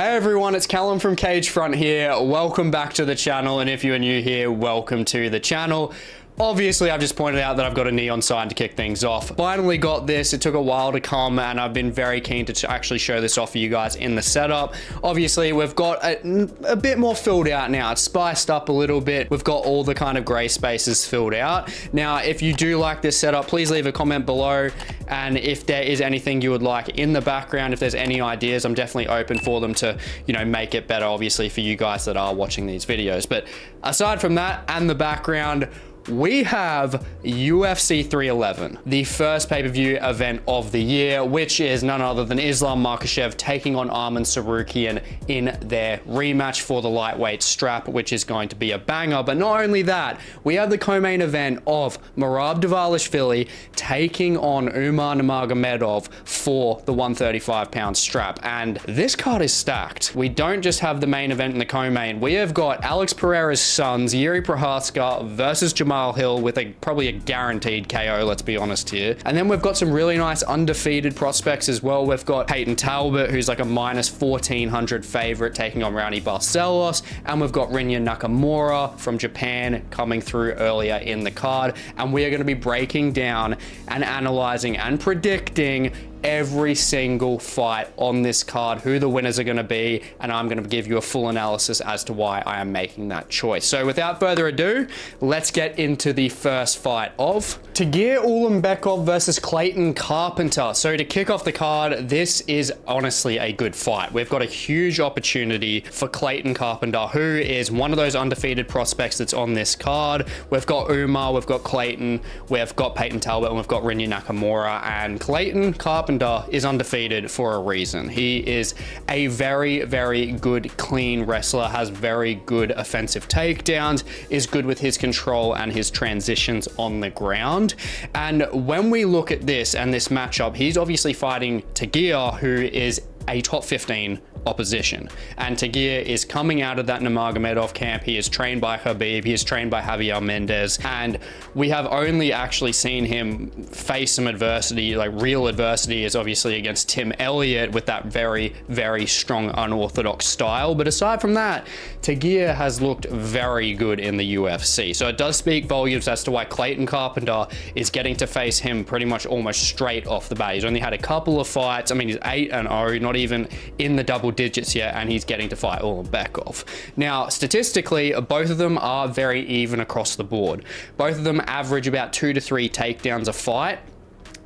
Hey everyone, it's Callum from Cagefront here. Welcome back to the channel, and if you are new here, welcome to the channel. Obviously, I've just pointed out that I've got a neon sign to kick things off. Finally got this. It took a while to come, and I've been very keen to actually show this off for you guys in the setup. Obviously, we've got a bit more filled out now. It's spiced up a little bit. We've got all the kind of gray spaces filled out. Now, if you do like this setup, please leave a comment below. And if there is anything you would like in the background, if there's any ideas, I'm definitely open for them to, you know, make it better, obviously, for you guys that are watching these videos. But aside from that and the background, we have UFC 311, the first pay-per-view event of the year, which is none other than Islam Makhachev taking on Arman Tsarukyan in their rematch for the lightweight strap, which is going to be a banger. But not only that, we have the co-main event of Merab Dvalishvili taking on Umar Nurmagomedov for the 135-pound strap. And this card is stacked. We don't just have the main event and the co-main. We have got Alex Pereira's sons, Yuri Prohaska versus Jamal Hill with probably a guaranteed KO, let's be honest here. And then we've got some really nice undefeated prospects as well. We've got Clayton Talbot, who's like a minus 1400 favorite, taking on Raoni Barcelos. And we've got Rinya Nakamura from Japan coming through earlier in the card. And we are going to be breaking down and analyzing and predicting every single fight on this card, who the winners are going to be, and I'm going to give you a full analysis as to why I am making that choice. So without further ado, let's get into the first fight of Tagir Ulanbekov versus Clayton Carpenter. So to kick off the card, this is honestly a good fight. We've got a huge opportunity for Clayton Carpenter, who is one of those undefeated prospects that's on this card. We've got Umar, we've got Clayton, we've got Peyton Talbot, and we've got Rinya Nakamura. And Clayton Carpenter is undefeated for a reason. He is a very, very good, clean wrestler, has very good offensive takedowns, is good with his control and his transitions on the ground. And when we look at this and this matchup, he's obviously fighting Tagir, who is a top 15 opposition. And Tagir is coming out of that Nurmagomedov camp. He is trained by Khabib. He is trained by Javier Mendez. And we have only actually seen him face some adversity, like real adversity, is obviously against Tim Elliott with that very, very strong unorthodox style. But aside from that, Tagir has looked very good in the UFC. So it does speak volumes as to why Clayton Carpenter is getting to face him pretty much almost straight off the bat. He's only had a couple of fights. I mean, he's 8-0, not even in the double digits yet, and he's getting to fight Ulanbekov. Now, statistically, both of them are very even across the board. Both of them average about 2 to 3 takedowns a fight.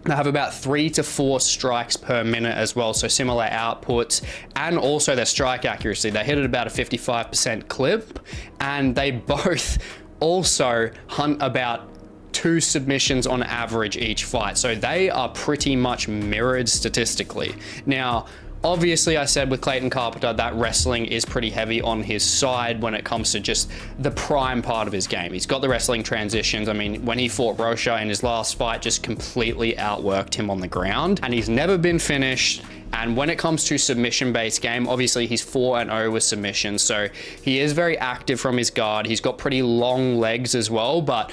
They have about 3 to 4 strikes per minute as well, so similar outputs, and also their strike accuracy. They hit at about a 55% clip, and they both also hunt about 2 submissions on average each fight. So they are pretty much mirrored statistically. Now, obviously, I said with Clayton Carpenter that wrestling is pretty heavy on his side when it comes to just the prime part of his game. He's got the wrestling transitions. I mean, when he fought Rosa in his last fight, just completely outworked him on the ground, and he's never been finished. And when it comes to submission-based game, obviously he's 4-0 with submissions, so he is very active from his guard. He's got pretty long legs as well, but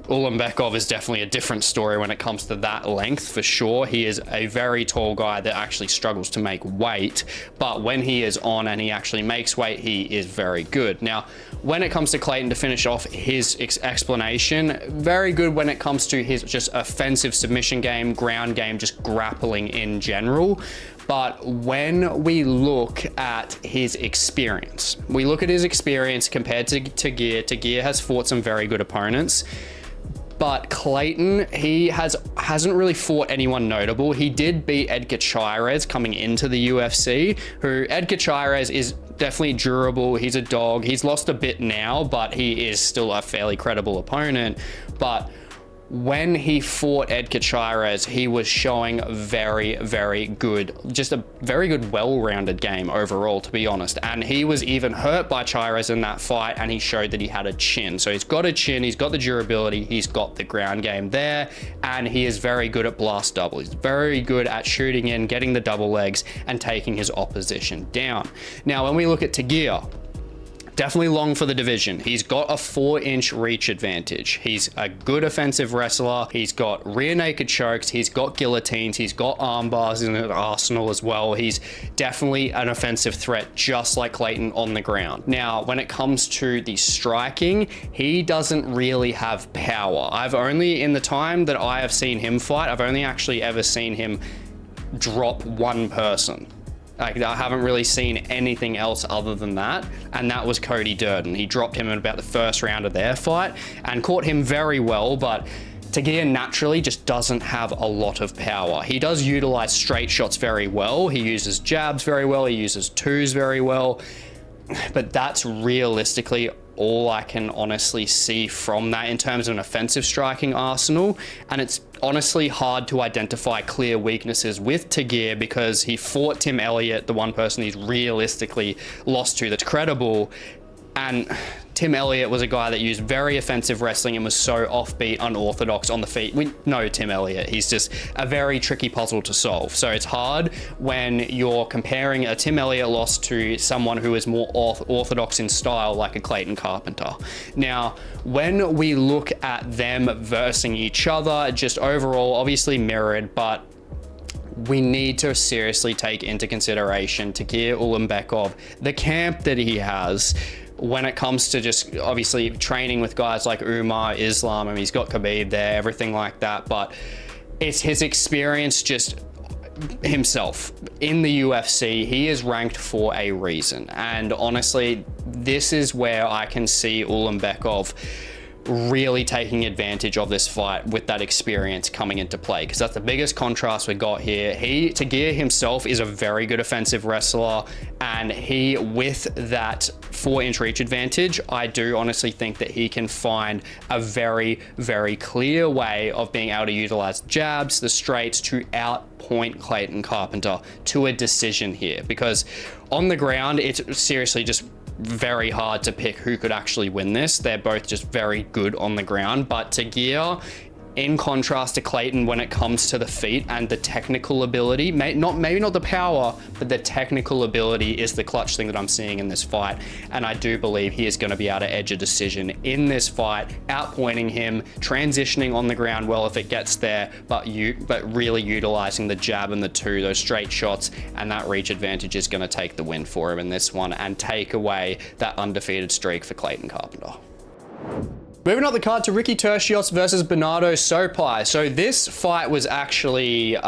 Ulanbekov is definitely a different story when it comes to that length, for sure. He is a very tall guy that actually struggles to make weight, but when he is on and he actually makes weight, he is very good. Now, when it comes to Clayton, to finish off his explanation, very good when it comes to his just offensive submission game, ground game, just grappling in general. But when we look at his experience, compared to Tagir. Tagir has fought some very good opponents. But Clayton, he hasn't really fought anyone notable. He did beat Edgar Chairez coming into the UFC, who Edgar Chairez is definitely durable. He's a dog. He's lost a bit now, but he is still a fairly credible opponent. But when he fought Edgar Chairez, he was showing very, very good, just a very good, well-rounded game overall, to be honest. And he was even hurt by Chairez in that fight, and he showed that he had a chin. So he's got a chin, he's got the durability, he's got the ground game there, and he is very good at blast double. He's very good at shooting in, getting the double legs, and taking his opposition down. Now, when we look at Tagir, definitely long for the division. He's got a 4-inch reach advantage. He's a good offensive wrestler. He's got rear naked chokes. He's got guillotines. He's got arm bars in his arsenal as well. He's definitely an offensive threat, just like Clayton on the ground. Now, when it comes to the striking, he doesn't really have power. I've only, in the time that I have seen him fight, I've only actually ever seen him drop one person. Like, I haven't really seen anything else other than that, and that was Cody Durden. He dropped him in about the first round of their fight and caught him very well, but Tagir naturally just doesn't have a lot of power. He does utilize straight shots very well. He uses jabs very well. He uses twos very well, but that's realistically all I can honestly see from that in terms of an offensive striking arsenal. And it's honestly hard to identify clear weaknesses with Tagir because he fought Tim Elliott, the one person he's realistically lost to that's credible. And Tim Elliott was a guy that used very offensive wrestling and was so offbeat, unorthodox on the feet. We know Tim Elliott. He's just a very tricky puzzle to solve. So it's hard when you're comparing a Tim Elliott loss to someone who is more orthodox in style, like a Clayton Carpenter. Now, when we look at them versing each other, just overall, obviously mirrored, but we need to seriously take into consideration Tagir Ulanbekov, the camp that he has, when it comes to just obviously training with guys like Umar, Islam. I mean, he's got Khabib there, everything like that, but it's his experience just himself in the UFC. He is ranked for a reason. And honestly, this is where I can see Ulanbekov really taking advantage of this fight with that experience coming into play, because that's the biggest contrast we got here. Tagir himself is a very good offensive wrestler, and he, with that 4-inch reach advantage, I do honestly think that he can find a very, very clear way of being able to utilize jabs, the straights, to outpoint Clayton Carpenter to a decision here, because on the ground, it's seriously just very hard to pick who could actually win this. They're both just very good on the ground, but Tagir, in contrast to Clayton, when it comes to the feet and the technical ability, maybe not the power, but the technical ability is the clutch thing that I'm seeing in this fight. And I do believe he is going to be able to edge a decision in this fight, outpointing him, transitioning on the ground well if it gets there, but really utilizing the jab and the two, those straight shots, and that reach advantage is going to take the win for him in this one and take away that undefeated streak for Clayton Carpenter. Moving up the card to Ricky Turcious versus Bernardo Sopaj. So this fight was actually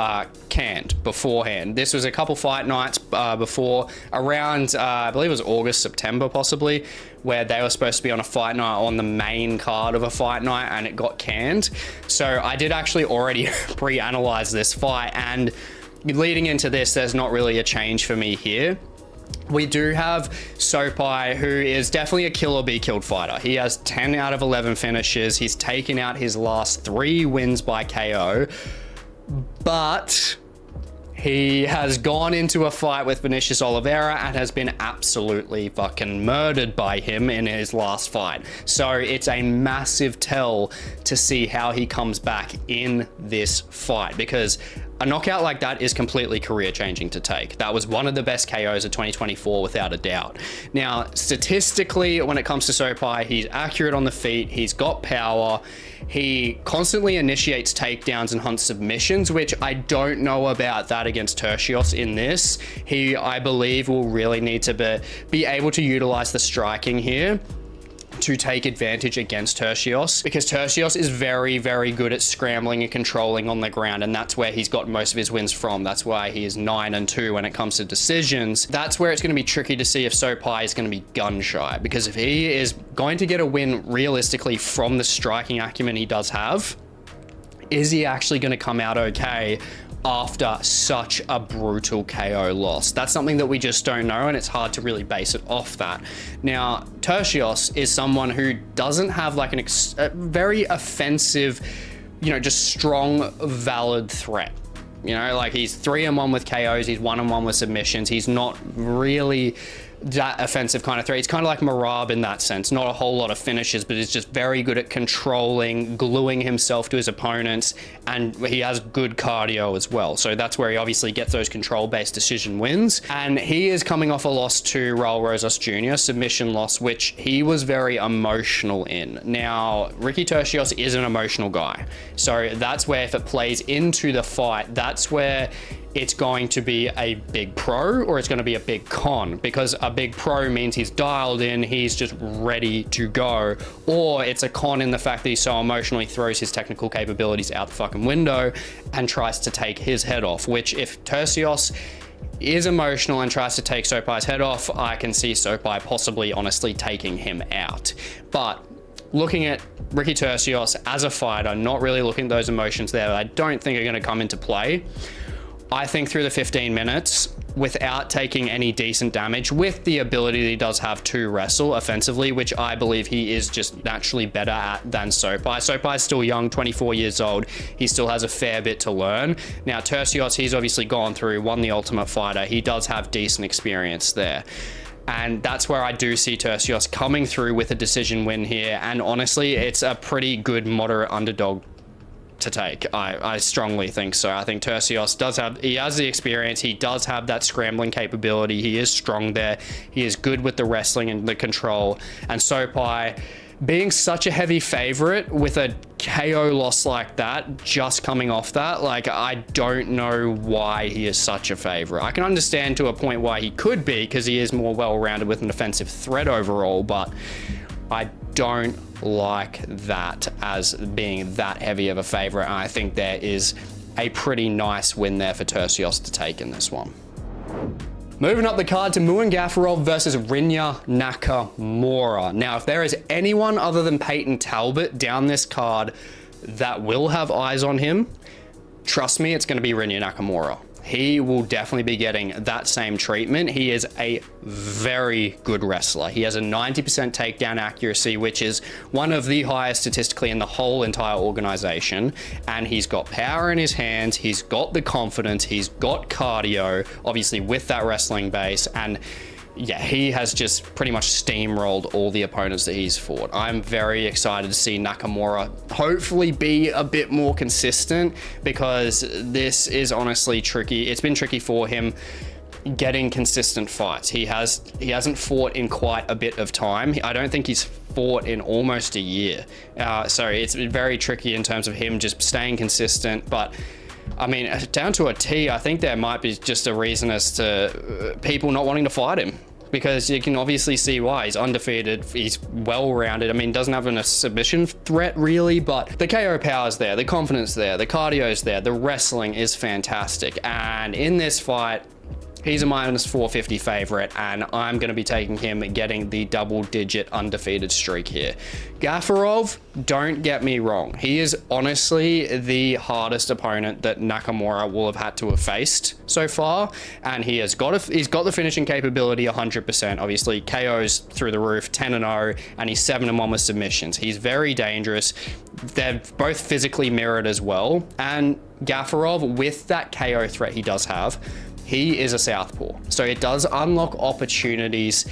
canned beforehand. This was a couple fight nights before, around, I believe it was August, September possibly, where they were supposed to be on a fight night on the main card of a fight night, and it got canned. So I did actually already pre-analyze this fight, and leading into this, there's not really a change for me here. We do have Sopaj, who is definitely a kill or be killed fighter. He has 10 out of 11 finishes. He's taken out his last 3 wins by KO, but he has gone into a fight with Vinicius Oliveira and has been absolutely fucking murdered by him in his last fight. So it's a massive tell to see how he comes back in this fight, because a knockout like that is completely career-changing to take. That was one of the best KOs of 2024, without a doubt. Now, statistically, when it comes to Sopaj, he's accurate on the feet, he's got power, he constantly initiates takedowns and hunts submissions, which I don't know about that against Turcious in this. He, I believe, will really need to be able to utilize the striking here to take advantage against Turcious, because Turcious is very, very good at scrambling and controlling on the ground, and that's where he's got most of his wins from. That's why he is 9-2 when it comes to decisions. That's where it's going to be tricky to see if Sopaj is going to be gun shy, because if he is going to get a win realistically from the striking acumen he does have, is he actually going to come out okay after such a brutal KO loss? That's something that we just don't know, and it's hard to really base it off that. Now, Turcious is someone who doesn't have like a very offensive, just strong, valid threat. Like, he's 3-1 with KOs, he's 1-1 with submissions. He's not really that offensive kind of threat. He's kind of like Merab in that sense. Not a whole lot of finishes, but he's just very good at controlling, gluing himself to his opponents, and he has good cardio as well. So that's where he obviously gets those control-based decision wins. And he is coming off a loss to Raul Rosas Jr., submission loss, which he was very emotional in. Now, Ricky Turcious is an emotional guy. So that's where, if it plays into the fight, that's where it's going to be a big pro or it's going to be a big con, because a big pro means he's dialed in, he's just ready to go, or it's a con in the fact that he's so emotional he throws his technical capabilities out the fucking window and tries to take his head off, which if Turcious is emotional and tries to take Sopaj's head off, I can see Sopaj possibly honestly taking him out. But looking at Ricky Turcious as a fighter, not really looking at those emotions there, I don't think are going to come into play. I think through the 15 minutes, without taking any decent damage, with the ability that he does have to wrestle offensively, which I believe he is just naturally better at than Sopaj. Sopaj's still young, 24 years old. He still has a fair bit to learn. Now, Turcious, he's obviously gone through, won the Ultimate Fighter. He does have decent experience there. And that's where I do see Turcious coming through with a decision win here. And honestly, it's a pretty good moderate underdog to take. I strongly think so. I think Turcious he has the experience, he does have that scrambling capability, he is strong there, he is good with the wrestling and the control. And Sopaj, being such a heavy favorite with a KO loss like that, just coming off that, like, I don't know why he is such a favorite. I can understand to a point why he could be, because he is more well-rounded with an offensive threat overall, but I don't like that as being that heavy of a favorite. And I think there is a pretty nice win there for Turcious to take in this one. Moving up the card to Muin Gafurov versus Rinya Nakamura. Now, if there is anyone other than Peyton Talbot down this card that will have eyes on him, trust me, it's going to be Rinya Nakamura. He will definitely be getting that same treatment. He is a very good wrestler. He has a 90% takedown accuracy, which is one of the highest statistically in the whole entire organization. And he's got power in his hands. He's got the confidence. He's got cardio, obviously with that wrestling base. And yeah, he has just pretty much steamrolled all the opponents that he's fought. I'm very excited to see Nakamura hopefully be a bit more consistent, because this is honestly tricky. It's been tricky for him getting consistent fights. He hasn't fought in quite a bit of time. I don't think he's fought in almost a year. So it's very tricky in terms of him just staying consistent. But I mean, down to a T, I think there might be just a reason as to people not wanting to fight him, because you can obviously see why. He's undefeated, he's well-rounded. I mean, doesn't have a submission threat really, but the KO power's there, the confidence there, the cardio's there, the wrestling is fantastic. And in this fight, he's a minus 450 favorite, and I'm going to be taking him getting the double-digit undefeated streak here. Gafurov, don't get me wrong, he is honestly the hardest opponent that Nakamura will have had to have faced so far, and he's got the finishing capability 100%. Obviously, KO's through the roof, 10-0, and he's 7-1 with submissions. He's very dangerous. They're both physically mirrored as well, and Gafurov, with that KO threat he does have, he is a southpaw, so it does unlock opportunities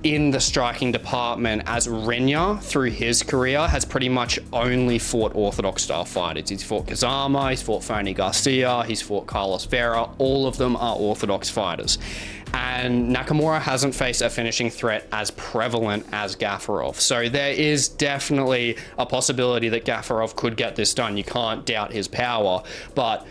in the striking department, as Rinya, through his career, has pretty much only fought orthodox style fighters. He's fought Kazama, he's fought Fanny Garcia, he's fought Carlos Vera. All of them are orthodox fighters. And Nakamura hasn't faced a finishing threat as prevalent as Gafurov. So there is definitely a possibility that Gafurov could get this done. You can't doubt his power, but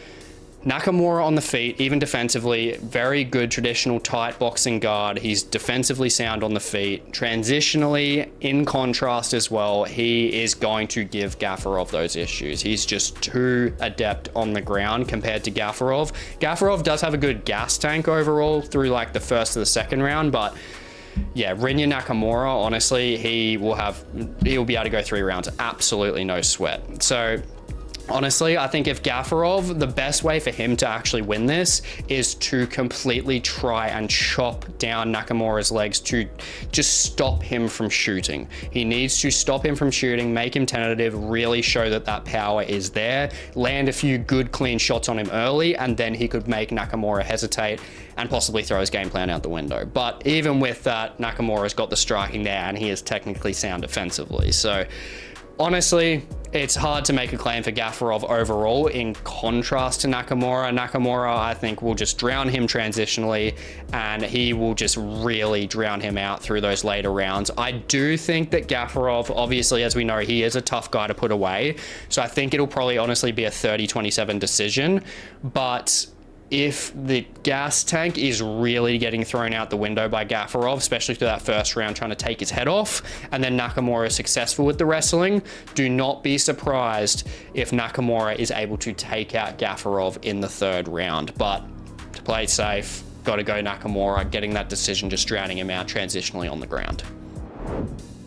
Nakamura on the feet, even defensively, very good traditional tight boxing guard. He's defensively sound on the feet. Transitionally, in contrast as well, he is going to give Gafurov those issues. He's just too adept on the ground compared to Gafurov. Gafurov does have a good gas tank overall through like the first or the second round, but yeah, Rinya Nakamura, honestly, he'll be able to go 3 rounds. Absolutely no sweat. So Honestly, I think if Gafurov, the best way for him to actually win this is to completely try and chop down Nakamura's legs to just stop him from shooting. He needs to stop him from shooting, make him tentative, really show that that power is there, land a few good clean shots on him early, and then he could make Nakamura hesitate and possibly throw his game plan out the window. But even with that, Nakamura's got the striking there and he is technically sound defensively. So honestly, it's hard to make a claim for Gafurov overall in contrast to Nakamura. Nakamura, I think, will just drown him transitionally and he will just really drown him out through those later rounds. I do think that Gafurov, obviously, as we know, he is a tough guy to put away. So I think it'll probably honestly be a 30-27 decision. But if the gas tank is really getting thrown out the window by Gafurov, especially through that first round trying to take his head off, and then Nakamura is successful with the wrestling, do not be surprised if Nakamura is able to take out Gafurov in the third round. But to play it safe, got to go Nakamura, getting that decision, just drowning him out transitionally on the ground.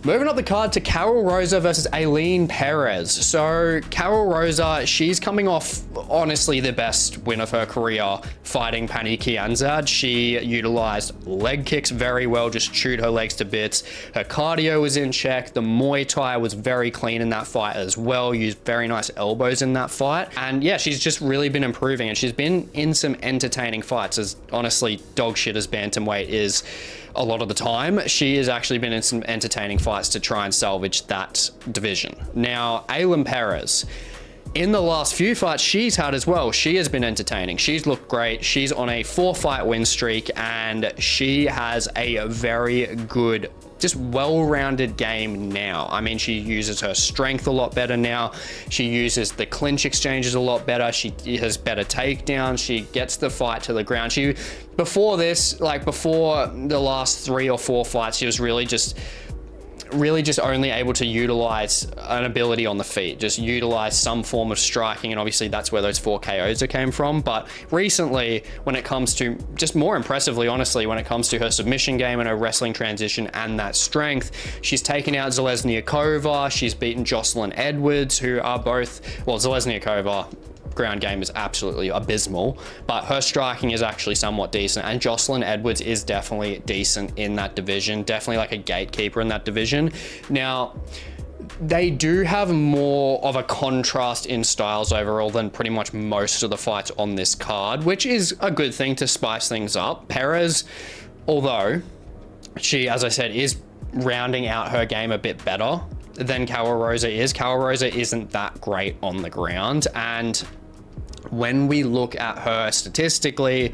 Moving up the card to Carol Rosa versus Ailin Perez. So Carol Rosa, she's coming off honestly the best win of her career fighting Pani Kianzad. She utilized leg kicks very well, just chewed her legs to bits. Her cardio was in check. The Muay Thai was very clean in that fight as well. Used very nice elbows in that fight. And yeah, she's just really been improving and she's been in some entertaining fights, as honestly dog shit as bantamweight is a lot of the time. She has actually been in some entertaining fights to try and salvage that division. Now, Ailin Perez, in the last few fights she's had as well, she has been entertaining. She's looked great. She's on a 4-fight win streak and she has a very good, just well-rounded game now. I mean, she uses her strength a lot better now. She uses the clinch exchanges a lot better. She has better takedowns. She gets the fight to the ground. Before this, like before the last 3 or 4 fights, she was really just only able to utilize an ability on the feet, just utilize some form of striking, and obviously that's where those 4 KOs came from. But recently, when it comes to, just more impressively, honestly, when it comes to her submission game and her wrestling transition and that strength, she's taken out Zalesniakova, she's beaten Jocelyn Edwards, who are both, well, Zalesniakova, ground game is absolutely abysmal, but her striking is actually somewhat decent, and Jocelyn Edwards is definitely decent in that division, definitely like a gatekeeper in that division. Now, they do have more of a contrast in styles overall than pretty much most of the fights on this card, which is a good thing to spice things up. Perez, although she, as I said, is rounding out her game a bit better than Carol Rosa is. Carol Rosa isn't that great on the ground, and when we look at her statistically,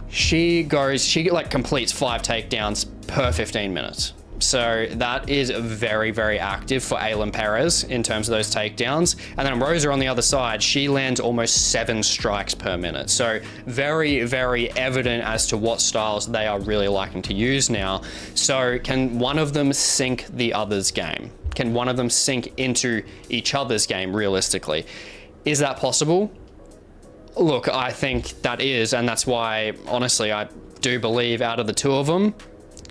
she like completes 5 takedowns per 15 minutes. So that is very, very active for Ailin Perez in terms of those takedowns. And then Rosa on the other side, she lands almost 7 strikes per minute. So very, very evident as to what styles they are really liking to use now. So can one of them sink the other's game? Can one of them sink into each other's game realistically? Is that possible? Look, I think that is, and that's why, honestly, I do believe out of the 2 of them,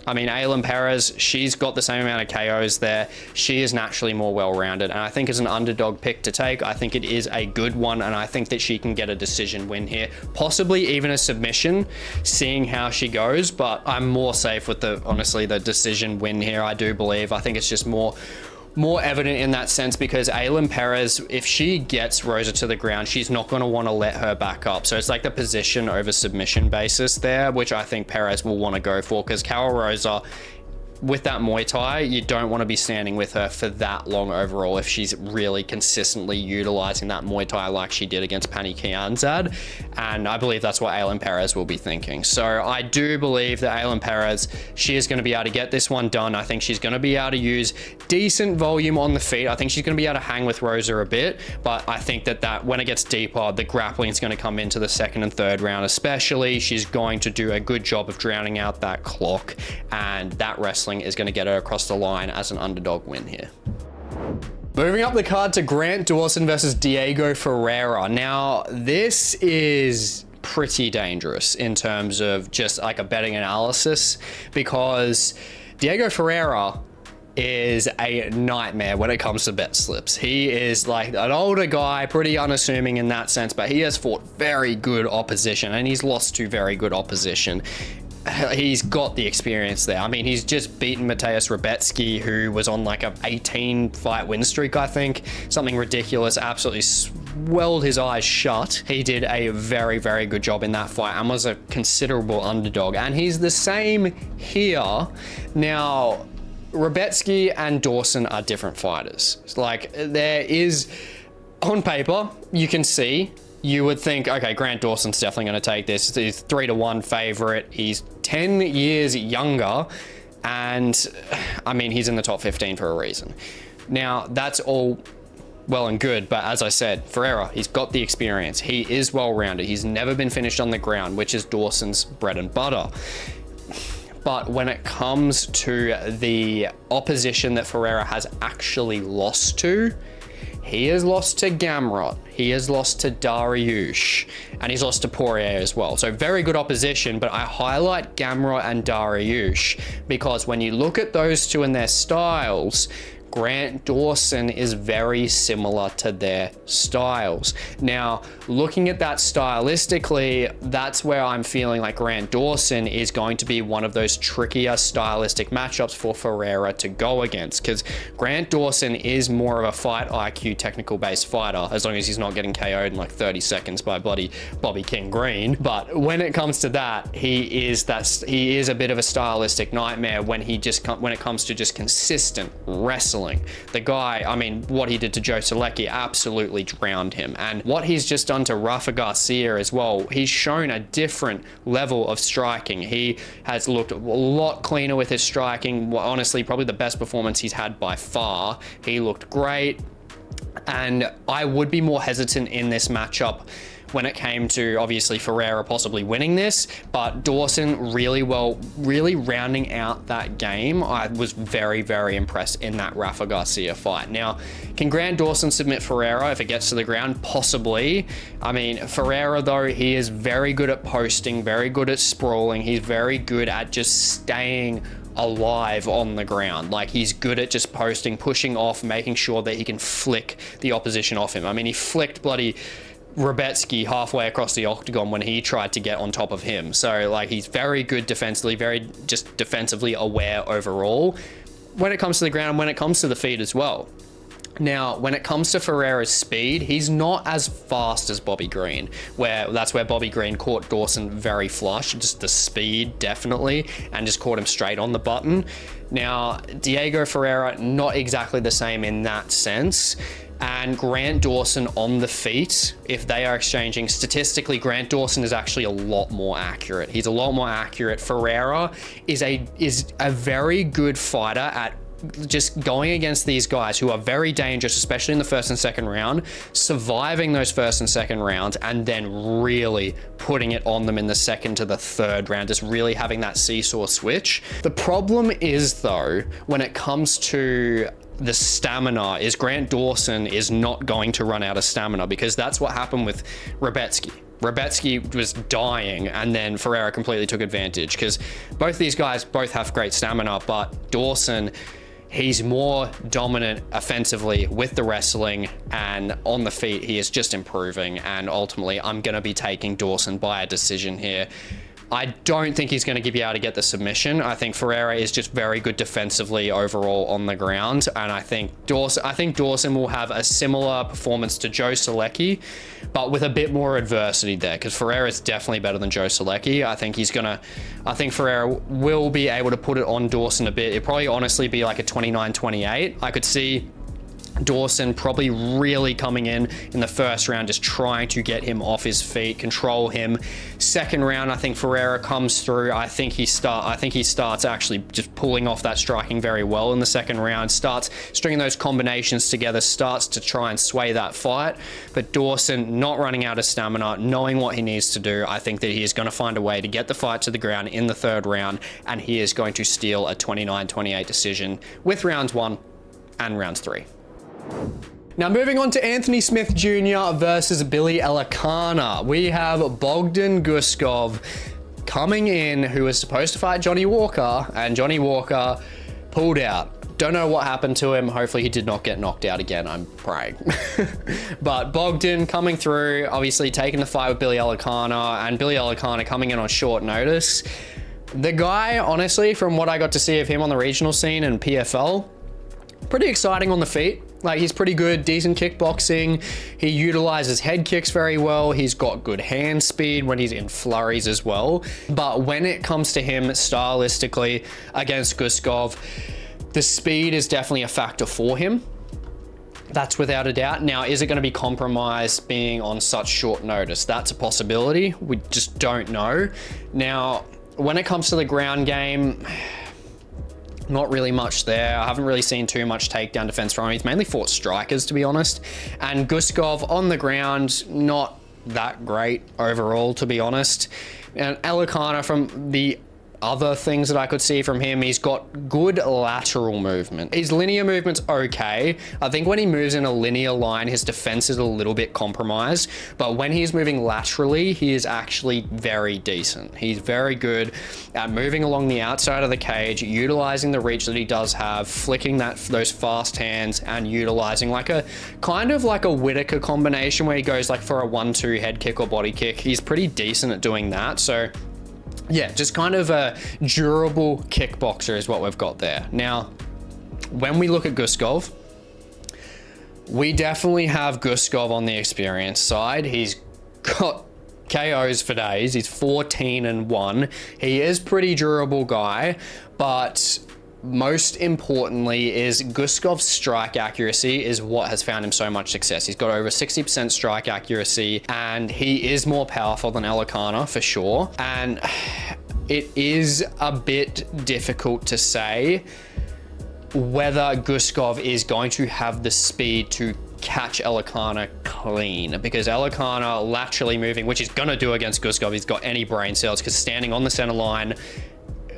I mean, Ailin Perez, she's got the same amount of KOs there. She is naturally more well-rounded, and I think as an underdog pick to take, I think it is a good one, and I think that she can get a decision win here, possibly even a submission, seeing how she goes, but I'm more safe with honestly, the decision win here, I do believe. I think it's just more evident in that sense because Ailin Perez, if she gets Rosa to the ground, she's not going to want to let her back up. So it's like the position over submission basis there, which I think Perez will want to go for, because Carol Rosa, with that Muay Thai, you don't want to be standing with her for that long overall if she's really consistently utilizing that Muay Thai like she did against Pani Kianzad. And I believe that's what Ailin Perez will be thinking. So I do believe that Ailin Perez, she is going to be able to get this one done. I think she's going to be able to use decent volume on the feet. I think she's going to be able to hang with Rosa a bit, but I think that when it gets deeper, the grappling is going to come into the 2nd and 3rd round especially. She's going to do a good job of drowning out that clock, and that wrestling is going to get her across the line as an underdog win here. Moving up the card to Grant Dawson versus Diego Ferreira. Now, this is pretty dangerous in terms of just like a betting analysis, because Diego Ferreira is a nightmare when it comes to bet slips. He is like an older guy, pretty unassuming in that sense, but he has fought very good opposition and he's lost to very good opposition. He's got the experience there. I mean, he's just beaten Mateusz Rebecki, who was on like a 18 fight win streak, I think. Something ridiculous, absolutely swelled his eyes shut. He did a very, very good job in that fight and was a considerable underdog. And he's the same here. Now, Rebecki and Dawson are different fighters. Like, there is, on paper, you can see, you would think, okay, Grant Dawson's definitely going to take this. He's 3-1 favorite. He's 10 years younger. And I mean, he's in the top 15 for a reason. Now, that's all well and good. But as I said, Ferreira, he's got the experience. He is well-rounded. He's never been finished on the ground, which is Dawson's bread and butter. But when it comes to the opposition that Ferreira has actually lost to, he has lost to Gamrot, he has lost to Dariush, and he's lost to Poirier as well. So very good opposition, but I highlight Gamrot and Dariush because when you look at those two and their styles, Grant Dawson is very similar to their styles. Now, looking at that stylistically, that's where I'm feeling like Grant Dawson is going to be one of those trickier stylistic matchups for Ferreira to go against, because Grant Dawson is more of a fight IQ technical based fighter, as long as he's not getting KO'd in like 30 seconds by bloody Bobby King Green. But when it comes to that, he is a bit of a stylistic nightmare when it comes to just consistent wrestling. The guy, I mean, what he did to Joe Solecki absolutely drowned him. And what he's just done to Rafa Garcia as well, he's shown a different level of striking. He has looked a lot cleaner with his striking. Well, honestly, probably the best performance he's had by far. He looked great. And I would be more hesitant in this matchup when it came to obviously Ferreira possibly winning this, but Dawson really rounding out that game. I was very, very impressed in that Rafa Garcia fight. Now, can Grant Dawson submit Ferreira if it gets to the ground? Possibly. I mean, Ferreira though, he is very good at posting, very good at sprawling. He's very good at just staying alive on the ground. Like, he's good at just posting, pushing off, making sure that he can flick the opposition off him. I mean, he flicked bloody Rebecki halfway across the octagon when he tried to get on top of him. So like, he's very good defensively, very just defensively aware overall when it comes to the ground, when it comes to the feet as well. Now, when it comes to Ferreira's speed, he's not as fast as Bobby Green, that's where Bobby Green caught Dawson very flush, just the speed definitely, and just caught him straight on the button. Now, Diego Ferreira, not exactly the same in that sense. And Grant Dawson on the feet, if they are exchanging, statistically, Grant Dawson is actually a lot more accurate. He's a lot more accurate. Ferreira is a very good fighter at just going against these guys who are very dangerous, especially in the first and second round, surviving those first and second rounds, and then really putting it on them in the second to the third round, just really having that seesaw switch. The problem is though, when it comes to the stamina, is Grant Dawson is not going to run out of stamina, because that's what happened with Rebecki. Rebecki was dying, and then Ferreira completely took advantage, because both these guys both have great stamina, but Dawson, he's more dominant offensively with the wrestling, and on the feet he is just improving, and ultimately I'm going to be taking Dawson by a decision here. I don't think he's going to be able to get the submission. I think Ferreira is just very good defensively overall on the ground, and I think Dawson will have a similar performance to Joe Solecki, but with a bit more adversity there, because Ferreira is definitely better than Joe Solecki. I think Ferreira will be able to put it on Dawson a bit. It'd probably honestly be like a 29-28. I could see Dawson probably really coming in the first round, just trying to get him off his feet, control him. Second round, I think Ferreira comes through. I think he starts actually just pulling off that striking very well in the second round, starts stringing those combinations together, starts to try and sway that fight. But Dawson, not running out of stamina, knowing what he needs to do, I think that he is going to find a way to get the fight to the ground in the third round, and he is going to steal a 29-28 decision with rounds 1 and rounds 3. Now, moving on to Anthony Smith Jr. versus Billy Elekana. We have Bogdan Guskov coming in, who was supposed to fight Johnny Walker, and Johnny Walker pulled out. Don't know what happened to him. Hopefully he did not get knocked out again. I'm praying. But Bogdan coming through, obviously taking the fight with Billy Elekana, and Billy Elekana coming in on short notice. The guy, honestly, from what I got to see of him on the regional scene and PFL, pretty exciting on the feet. Like, he's pretty good, decent kickboxing. He utilizes head kicks very well. He's got good hand speed when he's in flurries as well. But when it comes to him stylistically against Guskov, the speed is definitely a factor for him. That's without a doubt. Now, is it going to be compromised being on such short notice? That's a possibility. We just don't know. Now, when it comes to the ground game, not really much there. I haven't really seen too much takedown defense from him. He's mainly fought strikers, to be honest. And Guskov on the ground, not that great overall, to be honest. And Elekana, from the other things that I could see from him, he's got good lateral movement. His linear movement's okay. I think when he moves in a linear line, his defense is a little bit compromised, but when he's moving laterally, he is actually very decent. He's very good at moving along the outside of the cage, utilizing the reach that he does have, flicking those fast hands, and utilizing like a kind of like a Whitaker combination where he goes like for a 1-2 head kick or body kick. He's pretty decent at doing that. So yeah, just kind of a durable kickboxer is what we've got there. Now, when we look at Guskov, we definitely have Guskov on the experience side. He's got KOs for days. He's 14-1. He is pretty durable guy, but most importantly is Guskov's strike accuracy is what has found him so much success. He's got over 60% strike accuracy, and he is more powerful than Elekana for sure. And it is a bit difficult to say whether Guskov is going to have the speed to catch Elekana clean, because Elekana laterally moving, which he's gonna do against Guskov, he's got any brain cells, because standing on the center line,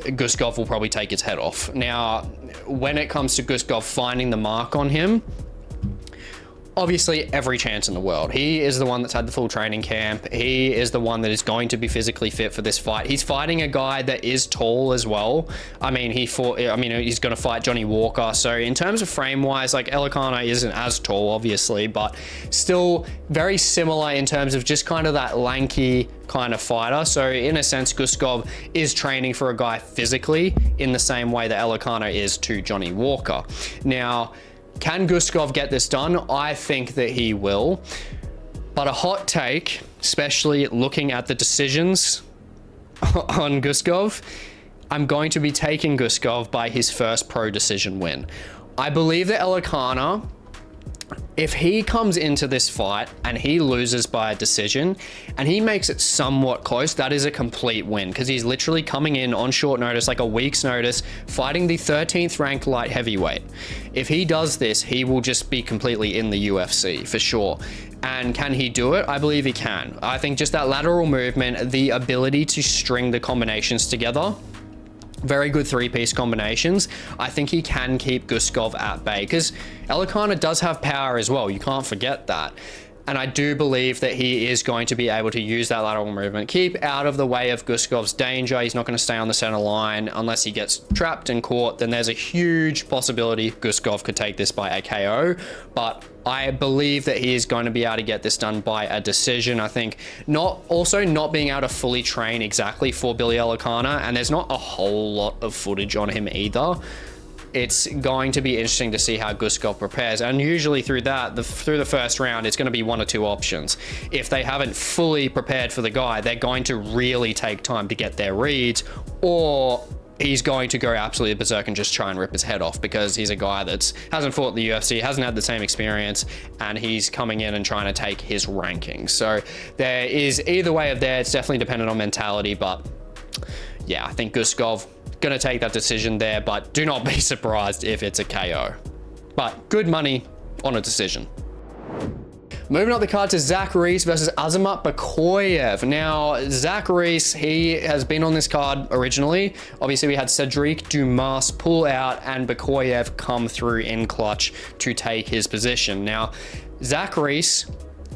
Guskov will probably take his head off. Now, when it comes to Guskov finding the mark on him, obviously every chance in the world. He is the one that's had the full training camp. He is the one that is going to be physically fit for this fight. He's fighting a guy that is tall as well. I mean, he's going to fight Johnny Walker. So in terms of frame wise, like Elekana isn't as tall, obviously, but still very similar in terms of just kind of that lanky kind of fighter. So in a sense, Guskov is training for a guy physically in the same way that Elekana is to Johnny Walker. Now, can Guskov get this done? I think that he will. But a hot take, especially looking at the decisions on Guskov, I'm going to be taking Guskov by his first pro decision win. I believe that Elekana, if he comes into this fight and he loses by a decision and he makes it somewhat close, that is a complete win, because he's literally coming in on short notice, like a week's notice, fighting the 13th ranked light heavyweight. If he does this, he will just be completely in the UFC for sure. And can he do it? I believe he can. I think just that lateral movement, the ability to string the combinations together, very good three-piece combinations. I think he can keep Guskov at bay, because Elekana does have power as well. You can't forget that. And I do believe that he is going to be able to use that lateral movement, keep out of the way of Guskov's danger. He's not going to stay on the center line unless he gets trapped and caught. Then there's a huge possibility Guskov could take this by a KO. But I believe that he is going to be able to get this done by a decision. I think not being able to fully train exactly for Billy Elekana, and there's not a whole lot of footage on him either. It's going to be interesting to see how Guskov prepares. And usually through the first round, it's going to be one or two options. If they haven't fully prepared for the guy, they're going to really take time to get their reads, or he's going to go absolutely berserk and just try and rip his head off, because he's a guy that hasn't fought the UFC, hasn't had the same experience, and he's coming in and trying to take his rankings. So there is either way of there. It's definitely dependent on mentality, but yeah, I think Guskov going to take that decision there, but do not be surprised if it's a KO. But good money on a decision. Moving up the card to Zachary versus Azamat Bakoyev. Now, Zachary, he has been on this card originally. Obviously, we had Cedric Dumas pull out and Bakoyev come through in clutch to take his position. Now, Zachary,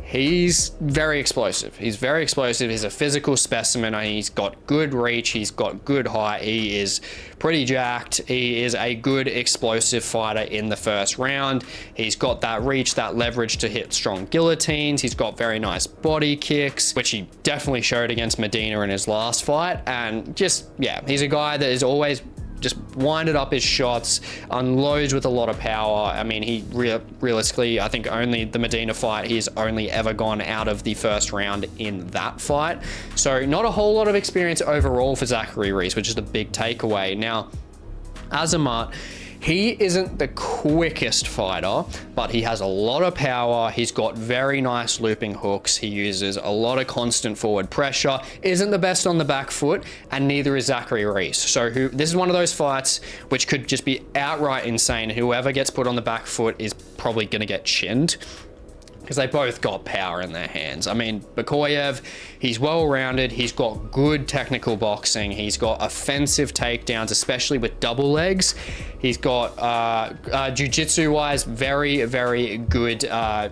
he's very explosive. He's very explosive. He's a physical specimen. He's got good reach. He's got good height. He is pretty jacked. He is a good explosive fighter in the first round. He's got that reach, that leverage to hit strong guillotines. He's got very nice body kicks, which he definitely showed against Medina in his last fight. And just, yeah, he's a guy that is always just winded up his shots, unloads with a lot of power. I mean, he realistically, I think only the Medina fight, he's only ever gone out of the first round in that fight. So not a whole lot of experience overall for Zachary Reese, which is the big takeaway. Now, Azamat, he isn't the quickest fighter, but he has a lot of power. He's got very nice looping hooks. He uses a lot of constant forward pressure, isn't the best on the back foot, and neither is Zachary Reese. So this is one of those fights which could just be outright insane. Whoever gets put on the back foot is probably going to get chinned, because they both got power in their hands. I mean, Makhachev, he's well-rounded. He's got good technical boxing. He's got offensive takedowns, especially with double legs. He's got, jiu-jitsu-wise, very, very good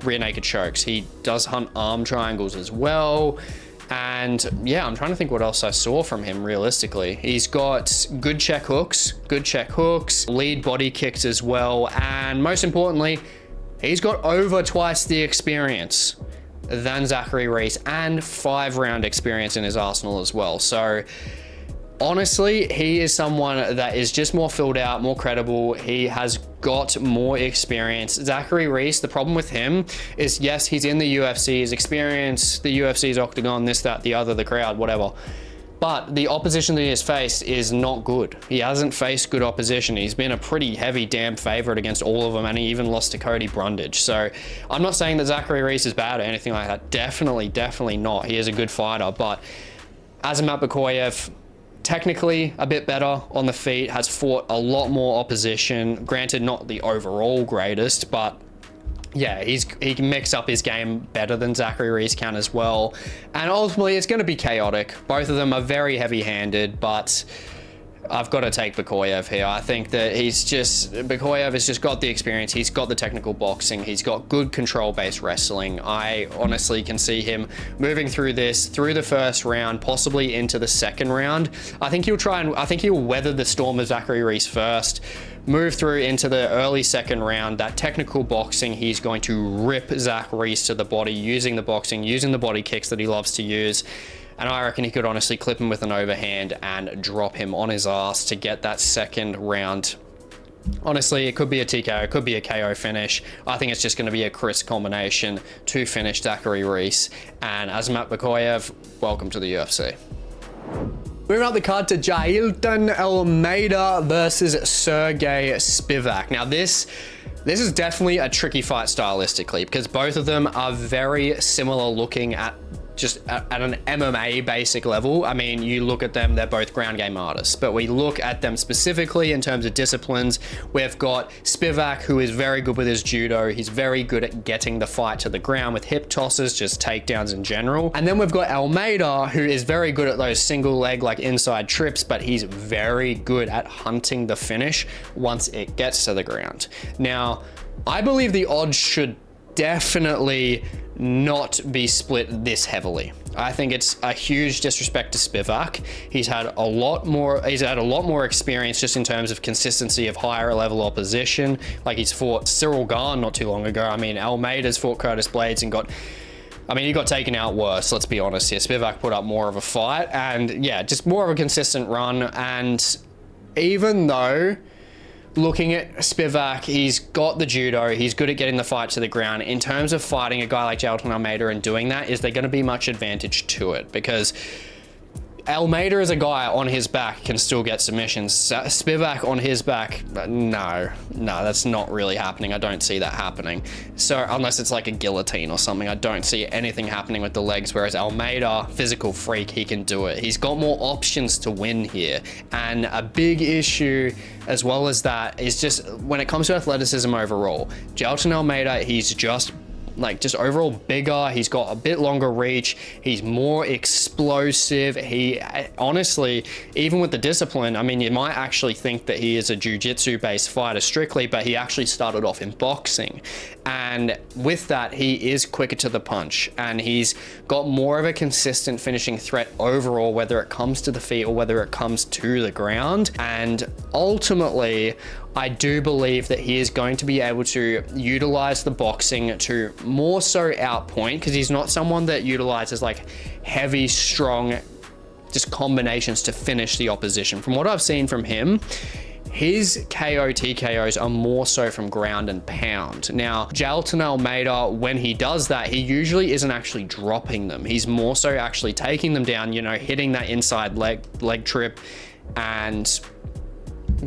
rear naked chokes. He does hunt arm triangles as well. And yeah, I'm trying to think what else I saw from him realistically. He's got good check hooks, lead body kicks as well. And most importantly, he's got over twice the experience than Zachary Reese and 5-round experience in his arsenal as well. So honestly, he is someone that is just more filled out, more credible. He has got more experience. Zachary Reese, the problem with him is, yes, he's in the UFC, his experience, the UFC's octagon, this, that, the other, the crowd, whatever. But the opposition that he has faced is not good. He hasn't faced good opposition. He's been a pretty heavy damn favorite against all of them, and he even lost to Cody Brundage. So I'm not saying that Zachary Reese is bad or anything like that. Definitely not. He is a good fighter, but Azamat Makhachev, technically a bit better on the feet, has fought a lot more opposition. Granted, not the overall greatest, but yeah, he can mix up his game better than Zachary Reese can as well. And ultimately, it's going to be chaotic. Both of them are very heavy-handed, but I've got to take Makhachev here. I think that Makhachev has just got the experience. He's got the technical boxing. He's got good control-based wrestling. I honestly can see him moving through the first round, possibly into the second round. I think he'll weather the storm of Zachary Reese first, move through into the early second round. That technical boxing, he's going to rip Zach Reese to the body, using the boxing, using the body kicks that he loves to use. And I reckon he could honestly clip him with an overhand and drop him on his ass to get that second round. Honestly, it could be a TKO, it could be a KO finish. I think it's just going to be a crisp combination to finish Zachary Reese. And Azamat Makhachev, welcome to the UFC. Moving up the card to Jailton Almeida versus Sergey Spivak. Now this is definitely a tricky fight stylistically, because both of them are very similar looking at an MMA basic level. I mean, you look at them, they're both ground game artists, but we look at them specifically in terms of disciplines. We've got Spivak, who is very good with his judo. He's very good at getting the fight to the ground with hip tosses, just takedowns in general. And then we've got Almeida, who is very good at those single leg, like inside trips, but he's very good at hunting the finish once it gets to the ground. Now, I believe the odds should definitely not be split this heavily. I think it's a huge disrespect to Spivak. He's had a lot more experience just in terms of consistency of higher level opposition. Like, he's fought Cyril Gahn not too long ago. I mean, Almeida's fought Curtis Blades and he got taken out worse, let's be honest here. Spivak put up more of a fight, and yeah, just more of a consistent run. And even though, looking at Spivak, he's got the judo, he's good at getting the fight to the ground. In terms of fighting a guy like Jailton Almeida and doing that, is there going to be much advantage to it? Because Almeida is a guy on his back can still get submissions. Spivak on his back, no, that's not really happening. I don't see that happening. So unless it's like a guillotine or something, I don't see anything happening with the legs. Whereas Almeida, physical freak, he can do it. He's got more options to win here. And a big issue as well as that is just when it comes to athleticism overall, Jailton Almeida, he's just like just overall bigger. He's got a bit longer reach. He's more explosive. He honestly, even with the discipline, I mean, you might actually think that he is a jiu-jitsu based fighter strictly, but he actually started off in boxing. And with that, he is quicker to the punch, and he's got more of a consistent finishing threat overall, whether it comes to the feet or whether it comes to the ground. And ultimately, I do believe that he is going to be able to utilize the boxing to more so outpoint, because he's not someone that utilizes like heavy, strong, just combinations to finish the opposition. From what I've seen from him, his KO TKOs are more so from ground and pound. Now, Jailton Almeida, when he does that, he usually isn't actually dropping them. He's more so actually taking them down, you know, hitting that inside leg trip and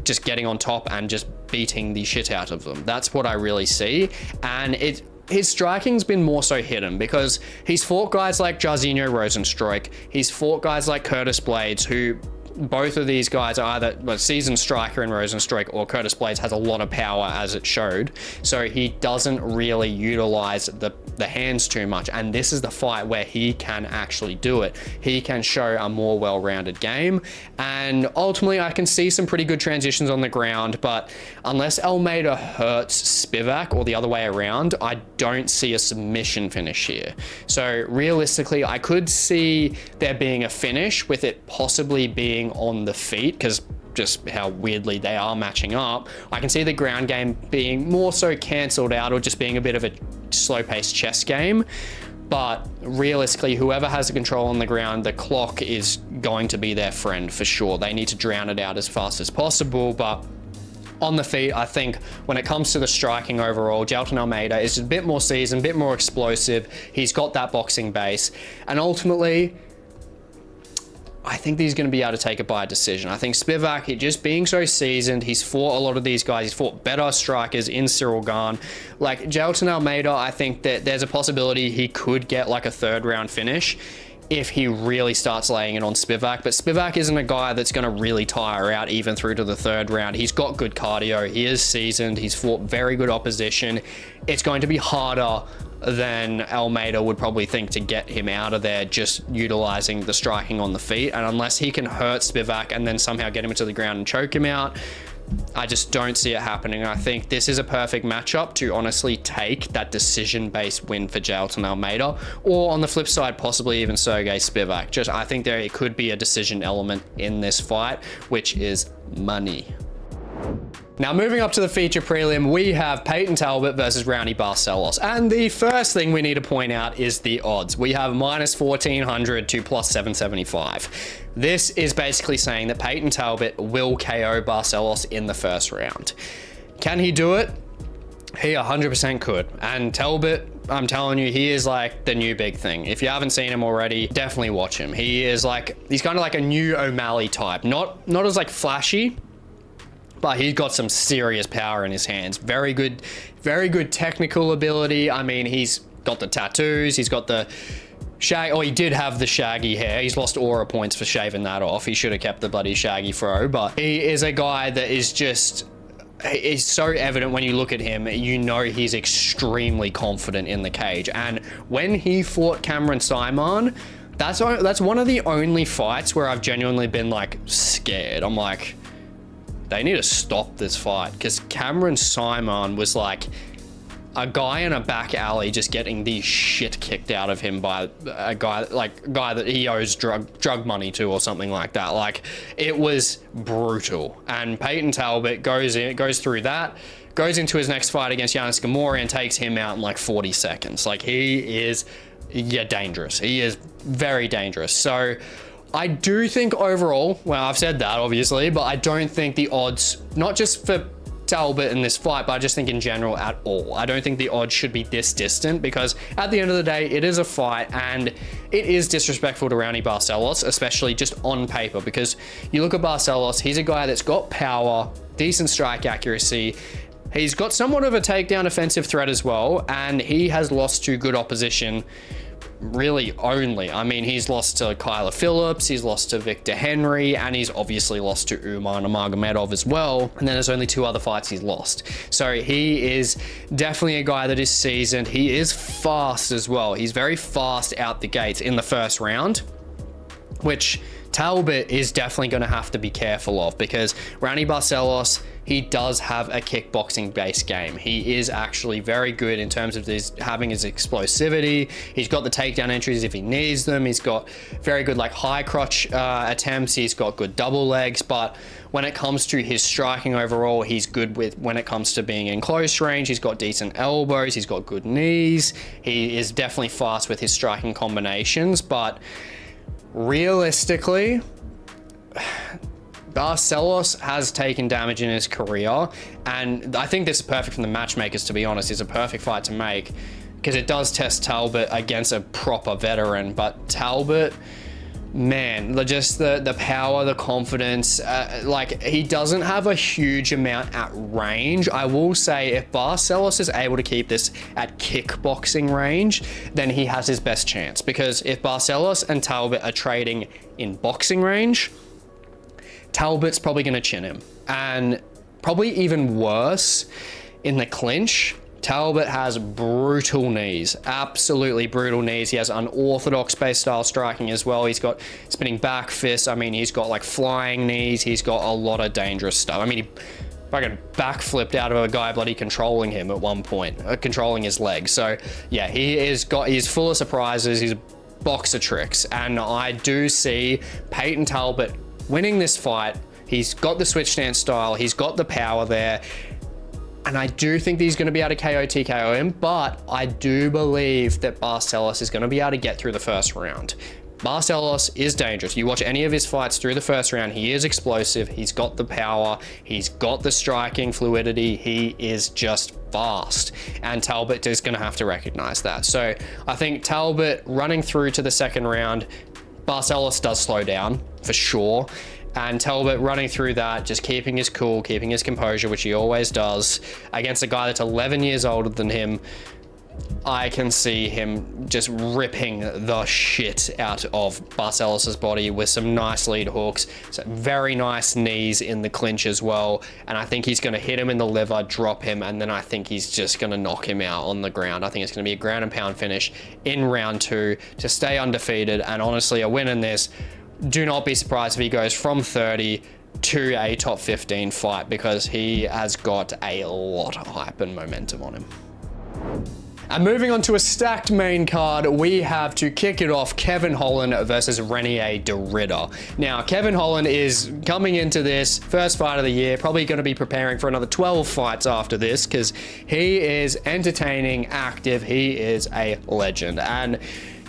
just getting on top and just beating the shit out of them. That's what I really see. And his striking's been more so hidden, because he's fought guys like Jairzinho Rozenstruik. He's fought guys like Curtis Blades, who both of these guys are either a seasoned striker in Rozenstruik, or Curtis Blades has a lot of power, as it showed. So he doesn't really utilize the hands too much. And this is the fight where he can actually do it. He can show a more well-rounded game. And ultimately, I can see some pretty good transitions on the ground, but unless Almeida hurts Spivak or the other way around, I don't see a submission finish here. So realistically, I could see there being a finish, with it possibly being on the feet, because just how weirdly they are matching up. I can see the ground game being more so cancelled out, or just being a bit of a slow-paced chess game. But realistically, whoever has the control on the ground, the clock is going to be their friend for sure. They need to drown it out as fast as possible. But on the feet, I think when it comes to the striking overall, Jailton Almeida is a bit more seasoned, a bit more explosive. He's got that boxing base. And ultimately, I think he's going to be able to take it by a decision. I think Spivak, just being so seasoned, he's fought a lot of these guys. He's fought better strikers in Cyril Gane. Like Jailton Almeida, I think that there's a possibility he could get like a third round finish if he really starts laying it on Spivak. But Spivak isn't a guy that's going to really tire out even through to the third round. He's got good cardio. He is seasoned. He's fought very good opposition. It's going to be harder than Almeida would probably think to get him out of there, just utilizing the striking on the feet. And unless he can hurt Spivak and then somehow get him into the ground and choke him out, I just don't see it happening. I think this is a perfect matchup to honestly take that decision-based win for Jailton Almeida, or on the flip side, possibly even Sergey Spivak. I think it could be a decision element in this fight, which is money. Now, moving up to the feature prelim, we have Peyton Talbot versus Raoni Barcelos. And the first thing we need to point out is the odds. We have minus 1400 to plus 775. This is basically saying that Peyton Talbot will KO Barcelos in the first round. Can he do it? He 100% could. And Talbot, I'm telling you, he is like the new big thing. If you haven't seen him already, definitely watch him. He's kind of like a new O'Malley type. Not as like flashy, but he's got some serious power in his hands. Very good technical ability. I mean, he's got the tattoos, he's got the he did have the shaggy hair. He's lost aura points for shaving that off. He should have kept the bloody shaggy fro, but he is a guy that is so evident when you look at him, you know he's extremely confident in the cage. And when he fought Cameron Simon, that's one of the only fights where I've genuinely been like scared. I'm like, they need to stop this fight, because Cameron Simon was like a guy in a back alley just getting the shit kicked out of him by a guy that he owes drug money to or something like that. Like, it was brutal. And Peyton Talbot goes through that, goes into his next fight against Yanis Gamora and takes him out in like 40 seconds. Like, he is dangerous. He is very dangerous. So I do think overall, well, I've said that obviously, but I don't think the odds, not just for Talbot in this fight, but I just think in general at all, I don't think the odds should be this distant, because at the end of the day, it is a fight and it is disrespectful to Raoni Barcelos, especially just on paper, because you look at Barcelos, he's a guy that's got power, decent strike accuracy, he's got somewhat of a takedown offensive threat as well, and he has lost to good opposition really only. I mean, he's lost to Kyler Phillips, he's lost to Victor Henry, and he's obviously lost to Umar Nurmagomedov as well. And then there's only 2 other fights he's lost. So he is definitely a guy that is seasoned. He is fast as well. He's very fast out the gates in the first round, which Talbot is definitely going to have to be careful of, because Raoni Barcelos, he does have a kickboxing based game. He is actually very good in terms of having his explosivity. He's got the takedown entries if he needs them. He's got very good like high crotch attempts. He's got good double legs, but when it comes to his striking overall, he's good when it comes to being in close range. He's got decent elbows. He's got good knees. He is definitely fast with his striking combinations, but realistically, Barcelos has taken damage in his career, and I think this is perfect for the matchmakers, to be honest. It's a perfect fight to make because it does test Talbot against a proper veteran. But Talbot, man, just the power, the confidence, like he doesn't have a huge amount at range. I will say if Barcelos is able to keep this at kickboxing range, then he has his best chance, because if Barcelos and Talbot are trading in boxing range, Talbot's probably going to chin him. And probably even worse, in the clinch, Talbot has brutal knees, absolutely brutal knees. He has unorthodox base style striking as well. He's got spinning back fists. I mean, he's got like flying knees. He's got a lot of dangerous stuff. I mean, he fucking backflipped out of a guy bloody controlling him at one point, controlling his legs. So yeah, he's full of surprises. He's a box of tricks. And I do see Peyton Talbot winning this fight. He's got the switch stance style. He's got the power there. And I do think that he's going to be able to KO TKO him, but I do believe that Barcelos is going to be able to get through the first round. Barcelos is dangerous. You watch any of his fights through the first round, he is explosive. He's got the power. He's got the striking fluidity. He is just fast. And Talbot is going to have to recognize that. So I think Talbot running through to the second round, Barcelos does slow down for sure. And Talbot running through that, just keeping his cool, keeping his composure, which he always does, against a guy that's 11 years older than him, I can see him just ripping the shit out of Barcelos' body with some nice lead hooks, some very nice knees in the clinch as well. And I think he's going to hit him in the liver, drop him, and then I think he's just going to knock him out on the ground. I think it's going to be a ground and pound finish in round 2 to stay undefeated. And honestly, a win in this, do not be surprised if he goes from 30 to a top 15 fight, because he has got a lot of hype and momentum on him. And moving on to a stacked main card, we have, to kick it off, Kevin Holland versus Renier de Ridder. Now, Kevin Holland is coming into this first fight of the year, probably going to be preparing for another 12 fights after this, because he is entertaining, active, he is a legend. And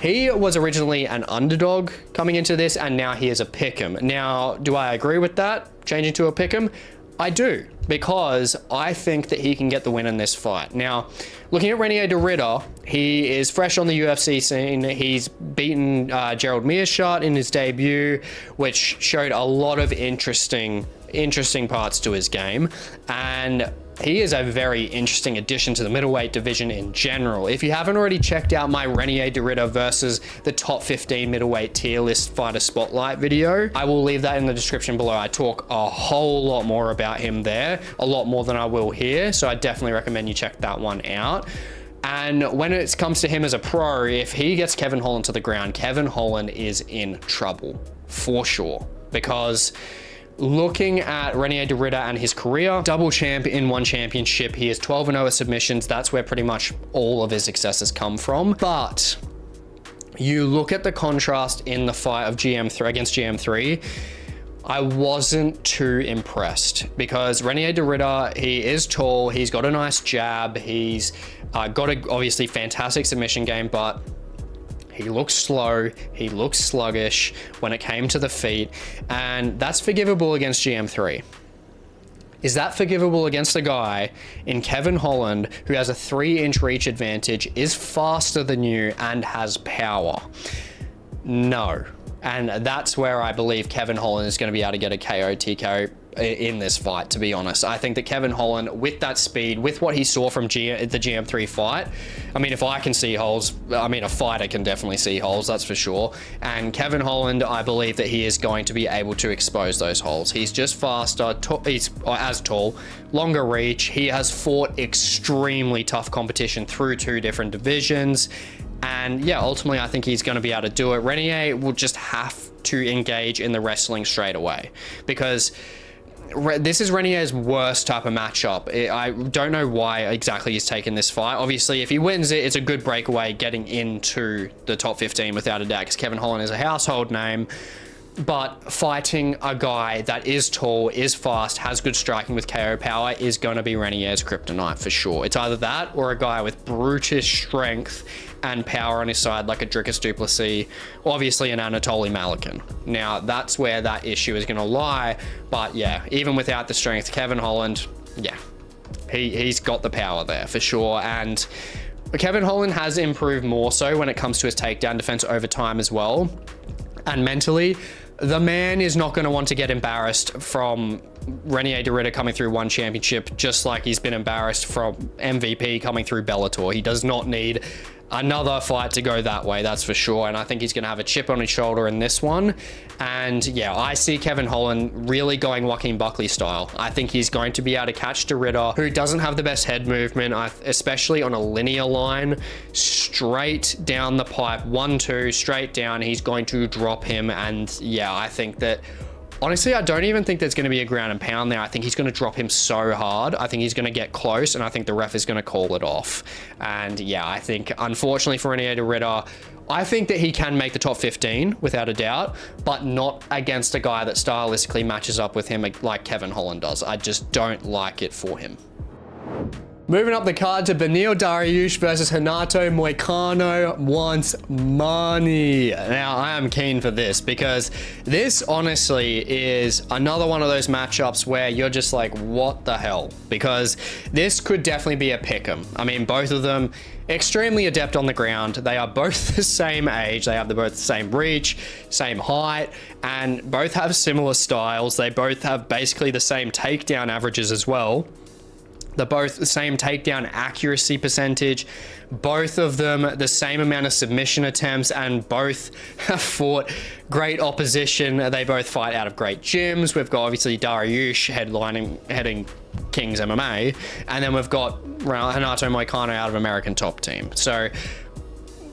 he was originally an underdog coming into this, and now he is a pick'em. Now, do I agree with that, changing to a pick'em? I do, because I think that he can get the win in this fight. Now, looking at Renier de Ridder, he is fresh on the UFC scene. He's beaten Gerald Meerschaert in his debut, which showed a lot of interesting parts to his game. And he is a very interesting addition to the middleweight division in general. If you haven't already checked out my Renier de Ridder versus the top 15 middleweight tier list fighter spotlight video, I will leave that in the description below. I talk a whole lot more about him there, a lot more than I will here. So I definitely recommend you check that one out. And when it comes to him as a pro, if he gets Kevin Holland to the ground, Kevin Holland is in trouble for sure, because looking at Renier de Ridder and his career, double champ in one championship. He is 12-0 submissions. That's where pretty much all of his successes come from. But you look at the contrast in the fight of GM3 against GM3, I wasn't too impressed, because Renier de Ridder, he is tall, he's got a nice jab, he's got a obviously fantastic submission game, but he looks slow, he looks sluggish when it came to the feet, and that's forgivable against GM3. Is that forgivable against a guy in Kevin Holland who has a 3-inch reach advantage, is faster than you, and has power? No. And that's where I believe Kevin Holland is going to be able to get a KO TKO in this fight, to be honest. I think that Kevin Holland, with that speed, with what he saw from the GM3 fight, I mean, if I can see holes, I mean, a fighter can definitely see holes, that's for sure. And Kevin Holland, I believe that he is going to be able to expose those holes. He's just faster, he's as tall, longer reach. He has fought extremely tough competition through 2 different divisions. And yeah, ultimately, I think he's going to be able to do it. Renier will just have to engage in the wrestling straight away, because this is Renier's worst type of matchup. I don't know why exactly he's taken this fight. Obviously, if he wins it, it's a good breakaway getting into the top 15 without a doubt, because Kevin Holland is a household name. But fighting a guy that is tall, is fast, has good striking with KO power is going to be Renier's kryptonite for sure. It's either that or a guy with brutish strength and power on his side, like a Dricus du Plessis, obviously an Anatoly Malikin. Now, that's where that issue is going to lie. But yeah, even without the strength, Kevin Holland, yeah, he's got the power there for sure. And Kevin Holland has improved more so when it comes to his takedown defense over time as well. And mentally, the man is not going to want to get embarrassed from Renier de Ridder coming through one championship, just like he's been embarrassed from MVP coming through Bellator. He does not need another fight to go that way, that's for sure. And I think he's going to have a chip on his shoulder in this one. And yeah, I see Kevin Holland really going Joaquin Buckley style. I think he's going to be able to catch de Ridder, who doesn't have the best head movement, especially on a linear line, straight down the pipe, 1-2, straight down. He's going to drop him. And yeah, I think that, honestly, I don't even think there's going to be a ground and pound there. I think he's going to drop him so hard. I think he's going to get close, and I think the ref is going to call it off. And yeah, I think, unfortunately for Renier de Ridder, I think that he can make the top 15 without a doubt, but not against a guy that stylistically matches up with him like Kevin Holland does. I just don't like it for him. Moving up the card to Beneil Dariush versus Renato Moicano wants money. Now, I am keen for this, because this honestly is another one of those matchups where you're just like, what the hell? Because this could definitely be a pick'em. I mean, both of them extremely adept on the ground. They are both the same age. They have both the same reach, same height, and both have similar styles. They both have basically the same takedown averages as well. They're both the same takedown accuracy percentage, both of them the same amount of submission attempts, and both have fought great opposition. They both fight out of great gyms. We've got obviously Dariush heading King's MMA, and then we've got Renato Moicano out of American Top Team. So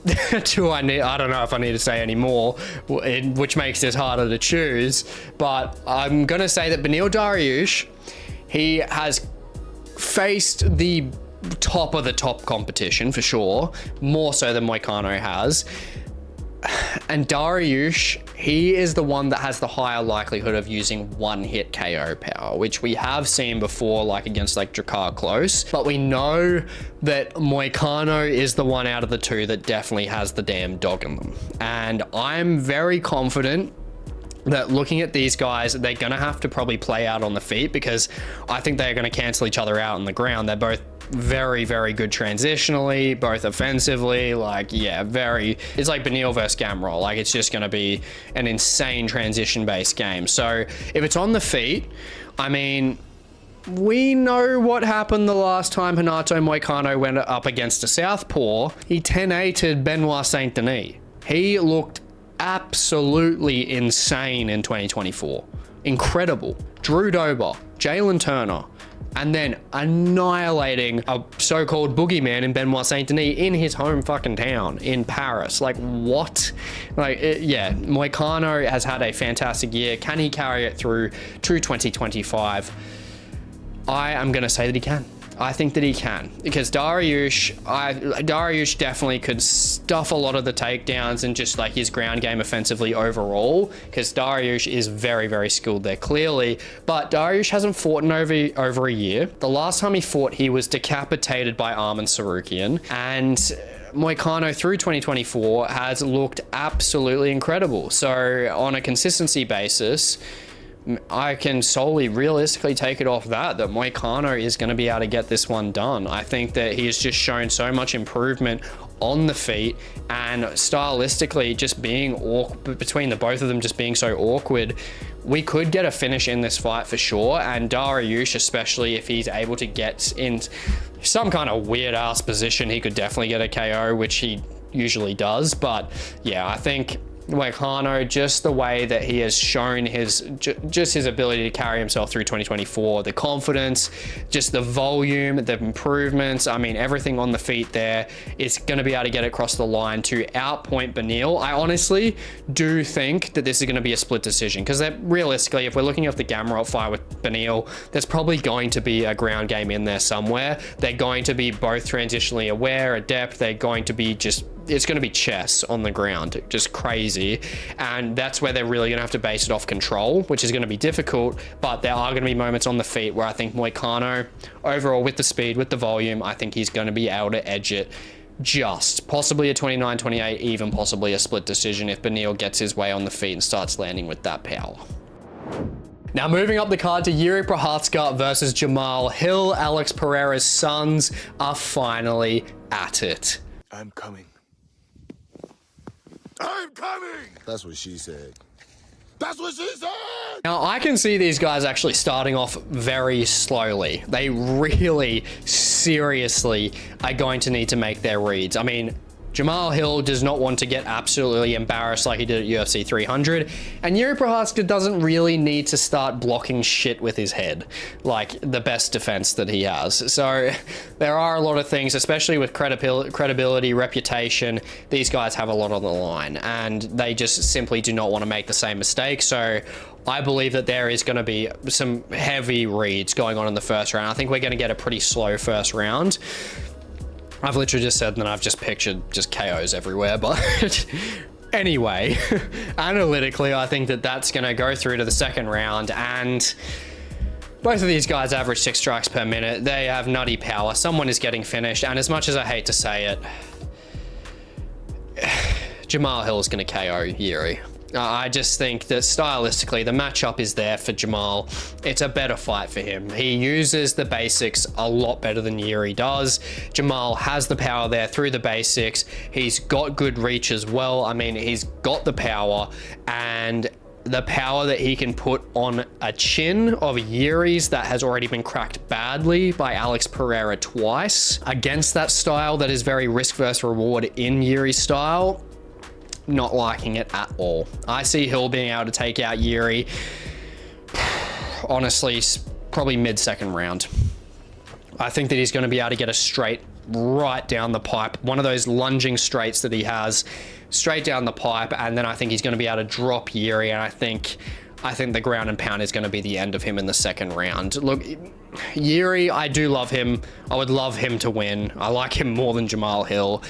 I don't know if I need to say any more, which makes this harder to choose, but I'm going to say that Beneil Dariush, he has faced the top of the top competition for sure, more so than Moicano has. And Dariush, he is the one that has the higher likelihood of using one-hit KO power, which we have seen before, like against like Drakkar Close. But we know that Moicano is the one out of the two that definitely has the damn dog in them. And I'm very confident that looking at these guys, they're going to have to probably play out on the feet, because I think they're going to cancel each other out on the ground. They're both very, very good transitionally, both offensively. Like, yeah, it's like Beneil versus Gamrot. Like, it's just going to be an insane transition-based game. So if it's on the feet, I mean, we know what happened the last time Renato Moicano went up against a southpaw. He 10-8'd Benoit Saint Denis. He looked absolutely insane in 2024. Incredible. Drew Dober, Jalen Turner, and then annihilating a so-called boogeyman in Benoit Saint Denis in his home fucking town in Paris. Like, what? Like, yeah, Moicano has had a fantastic year. Can he carry it through to 2025? I am going to say that he can. I think that he can, because Dariush definitely could stuff a lot of the takedowns and just like his ground game offensively overall, because Dariush is very, very skilled there clearly. But Dariush hasn't fought in over a year. The last time he fought, he was decapitated by Arman Tsarukyan, and Moicano through 2024 has looked absolutely incredible. So on a consistency basis, I can solely realistically take it off that Moicano is going to be able to get this one done. I think that he has just shown so much improvement on the feet, and stylistically just being awkward between the both of them, just being so awkward. We could get a finish in this fight for sure, and Dariush, especially if he's able to get in some kind of weird ass position, he could definitely get a KO, which he usually does. But yeah, I think Moicano, just the way that he has shown just his ability to carry himself through 2024, the confidence, just the volume, the improvements, I mean, everything on the feet there is going to be able to get across the line to outpoint Beneil. I honestly do think that this is going to be a split decision, because realistically, if we're looking at the Gamrot fight with Beneil, there's probably going to be a ground game in there somewhere. They're going to be both transitionally aware, adept. They're going to be it's going to be chess on the ground, just crazy. And that's where they're really going to have to base it off control, which is going to be difficult. But there are going to be moments on the feet where I think Moicano, overall with the speed, with the volume, I think he's going to be able to edge it, just possibly a 29-28, even possibly a split decision if Beneil gets his way on the feet and starts landing with that power. Now moving up the card to Yuri Prochazka versus Jamal Hill. Alex Pereira's sons are finally at it. I'm coming. I'm coming! That's what she said. That's what she said! Now, I can see these guys actually starting off very slowly. They really, seriously are going to need to make their reads. I mean, Jamal Hill does not want to get absolutely embarrassed like he did at UFC 300, and Yuri Prochazka doesn't really need to start blocking shit with his head, like the best defense that he has. So there are a lot of things, especially with credibility, reputation. These guys have a lot on the line, and they just simply do not want to make the same mistake. So I believe that there is going to be some heavy reads going on in the first round. I think we're going to get a pretty slow first round. I've literally just said that I've just pictured just KOs everywhere, but anyway, analytically, I think that that's going to go through to the second round, and both of these guys average 6 strikes per minute. They have nutty power. Someone is getting finished, and as much as I hate to say it, Jamal Hill is going to KO Yuri. I just think that stylistically, the matchup is there for Jamal. It's a better fight for him. He uses the basics a lot better than Yuri does. Jamal has the power there through the basics. He's got good reach as well. I mean, he's got the power, and the power that he can put on a chin of Yuri's that has already been cracked badly by Alex Pereira twice. Against that style that is very risk versus reward in Yuri's style, not liking it at all. I see Hill being able to take out Yuri, honestly, probably mid-second round. I think that he's going to be able to get a straight right down the pipe, one of those lunging straights that he has, straight down the pipe, and then I think he's going to be able to drop Yuri, and I think the ground and pound is going to be the end of him in the second round. Look, Yuri, I do love him. I would love him to win. I like him more than Jamal Hill.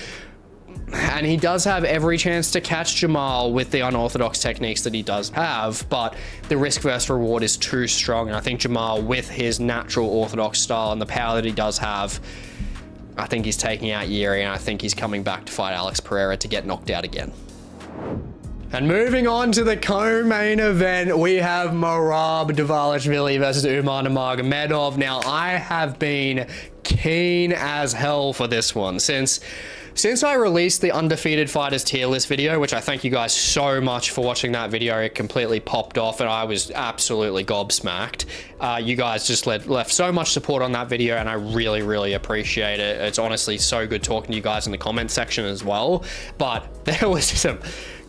And he does have every chance to catch Jamal with the unorthodox techniques that he does have, but the risk versus reward is too strong. And I think Jamal, with his natural orthodox style and the power that he does have, I think he's taking out Yuri, and I think he's coming back to fight Alex Pereira to get knocked out again. And moving on to the co-main event, we have Merab Dvalishvili versus Umar Nurmagomedov. Now, I have been keen as hell for this one since I released the Undefeated Fighters tier list video, which I thank you guys so much for watching that video. It completely popped off and I was absolutely gobsmacked. You guys just left so much support on that video, and I really, really appreciate it. It's honestly so good talking to you guys in the comment section as well. But there was some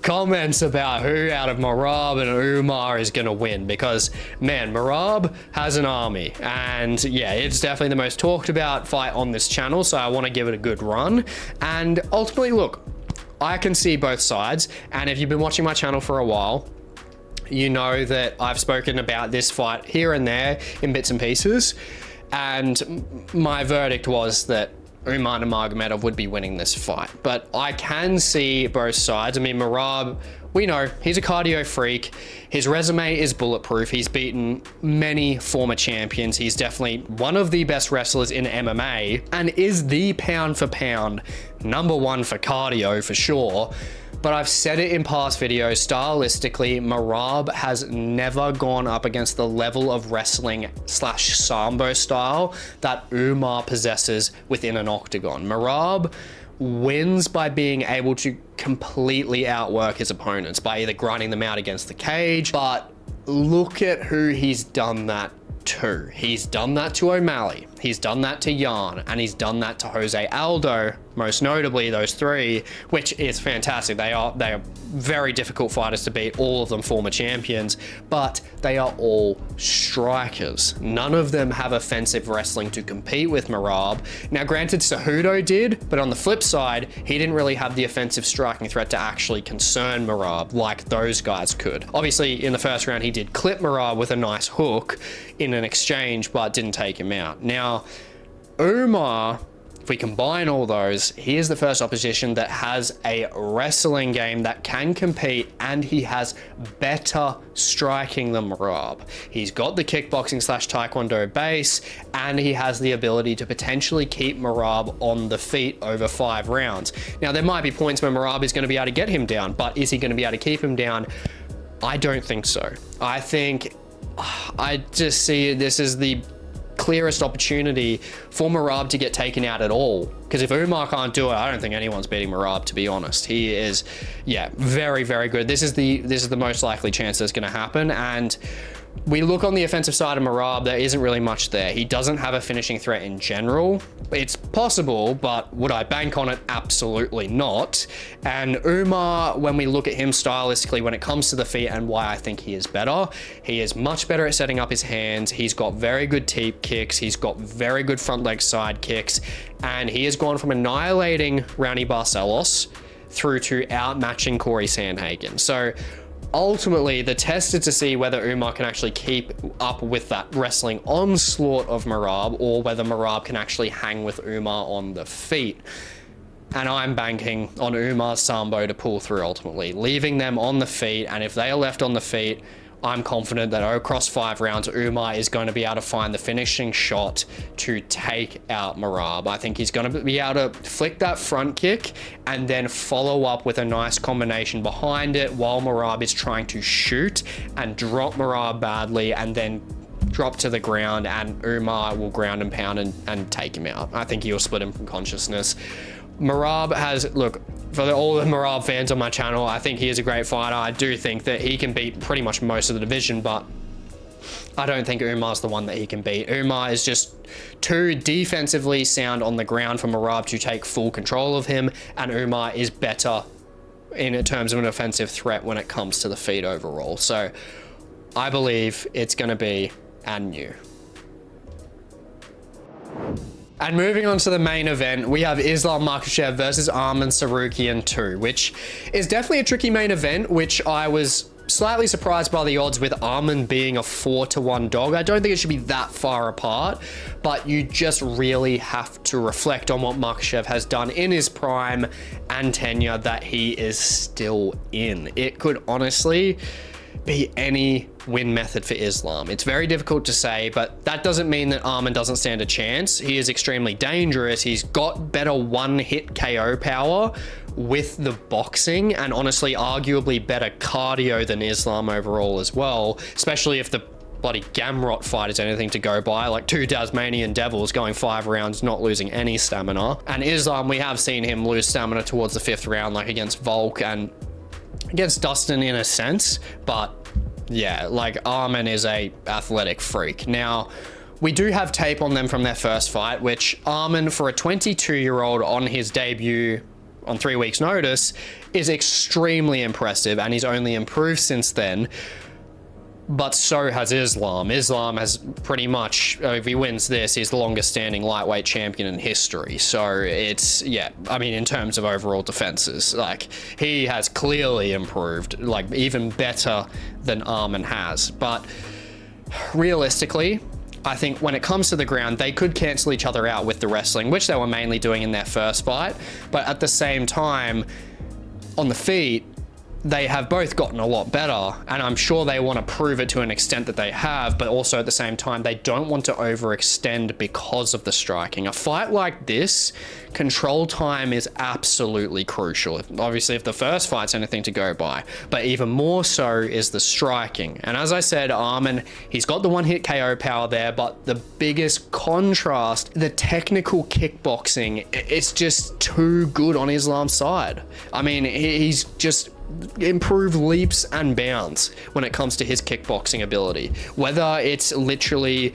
comments about who out of Merab and Umar is going to win, because man, Merab has an army, and yeah, it's definitely the most talked about fight on this channel, so I want to give it a good run. And ultimately, look, I can see both sides, and if you've been watching my channel for a while, you know that I've spoken about this fight here and there in bits and pieces, and my verdict was that Umar Nurmagomedov would be winning this fight. But I can see both sides. I mean, Merab, we know he's a cardio freak. His resume is bulletproof. He's beaten many former champions. He's definitely one of the best wrestlers in MMA and is the pound for pound #1 for cardio for sure. but I've said it in past videos, stylistically, Merab has never gone up against the level of wrestling / sambo style that Umar possesses within an octagon. Merab wins by being able to completely outwork his opponents by either grinding them out against the cage, but look at who he's done that to. He's done that to O'Malley, he's done that to Jan, and he's done that to Jose Aldo, most notably those three, which is fantastic. They are very difficult fighters to beat, all of them former champions, but they are all strikers. None of them have offensive wrestling to compete with Merab. Now granted, Cejudo did, but on the flip side, he didn't really have the offensive striking threat to actually concern Merab like those guys could. Obviously in the first round he did clip Merab with a nice hook in an exchange, but didn't take him out. Now Umar, if we combine all those, he is the first opposition that has a wrestling game that can compete, and he has better striking than Merab. He's got the kickboxing / taekwondo base, and he has the ability to potentially keep Merab on the feet over 5 rounds. Now, there might be points where Merab is going to be able to get him down, but is he going to be able to keep him down? I don't think so. I just see this as the clearest opportunity for Merab to get taken out at all, because if Umar can't do it, I don't think anyone's beating Merab, to be honest. He is, yeah, very, very good. This is the most likely chance that's going to happen. And we look on the offensive side of Merab, there isn't really much there. He doesn't have a finishing threat in general. It's possible, but would I bank on it? Absolutely not. And Umar, when we look at him stylistically, when it comes to the feet and why I think he is better, he is much better at setting up his hands. He's got very good teep kicks. He's got very good front leg side kicks. And he has gone from annihilating Raoni Barcelos through to outmatching Corey Sandhagen. So ultimately, the test is to see whether Umar can actually keep up with that wrestling onslaught of Merab, or whether Merab can actually hang with Umar on the feet. And I'm banking on Umar's sambo to pull through ultimately, leaving them on the feet. And if they are left on the feet, I'm confident that across 5 rounds, Umar is going to be able to find the finishing shot to take out Merab. I think he's going to be able to flick that front kick and then follow up with a nice combination behind it while Merab is trying to shoot and drop Merab badly, and then drop to the ground, and Umar will ground and pound and take him out. I think he'll split him from consciousness. Merab has, look, for all the Merab fans on my channel, I think he is a great fighter. I do think that he can beat pretty much most of the division, but I don't think Umar's the one that he can beat. Umar is just too defensively sound on the ground for Merab to take full control of him, and Umar is better in terms of an offensive threat when it comes to the feet overall. So I believe it's going to be Anu. And moving on to the main event, we have Islam Makhachev versus Arman Tsarukyan 2, which is definitely a tricky main event, which I was slightly surprised by the odds with Arman being a 4-1 dog. I don't think it should be that far apart, but you just really have to reflect on what Makhachev has done in his prime and tenure that he is still in. It could honestly be any win method for Islam. It's very difficult to say, but that doesn't mean that Arman doesn't stand a chance. He is extremely dangerous. He's got better one-hit KO power with the boxing, and honestly, arguably better cardio than Islam overall as well, especially if the bloody Gamrot fight is anything to go by, like 2 Tasmanian Devils going 5 rounds, not losing any stamina. And Islam, we have seen him lose stamina towards the 5th round, like against Volk and against Dustin in a sense, but yeah, like Arman is a athletic freak. Now, we do have tape on them from their first fight, which Arman, for a 22-year-old on his debut on 3 weeks notice, is extremely impressive, and he's only improved since then. But so has Islam. Islam has pretty much, if he wins this, he's the longest standing lightweight champion in history. So it's, yeah, I mean, in terms of overall defenses, like, he has clearly improved, like, even better than Arman has. But realistically, I think when it comes to the ground, they could cancel each other out with the wrestling, which they were mainly doing in their first fight. But at the same time, on the feet, they have both gotten a lot better, and I'm sure they want to prove it to an extent that they have, but also at the same time, they don't want to overextend because of the striking. A fight like this, control time is absolutely crucial. Obviously, if the first fight's anything to go by, but even more so is the striking. And as I said, Arman, he's got the one-hit KO power there, but the biggest contrast, the technical kickboxing, it's just too good on Islam's side. I mean, he's just improved leaps and bounds when it comes to his kickboxing ability, whether it's literally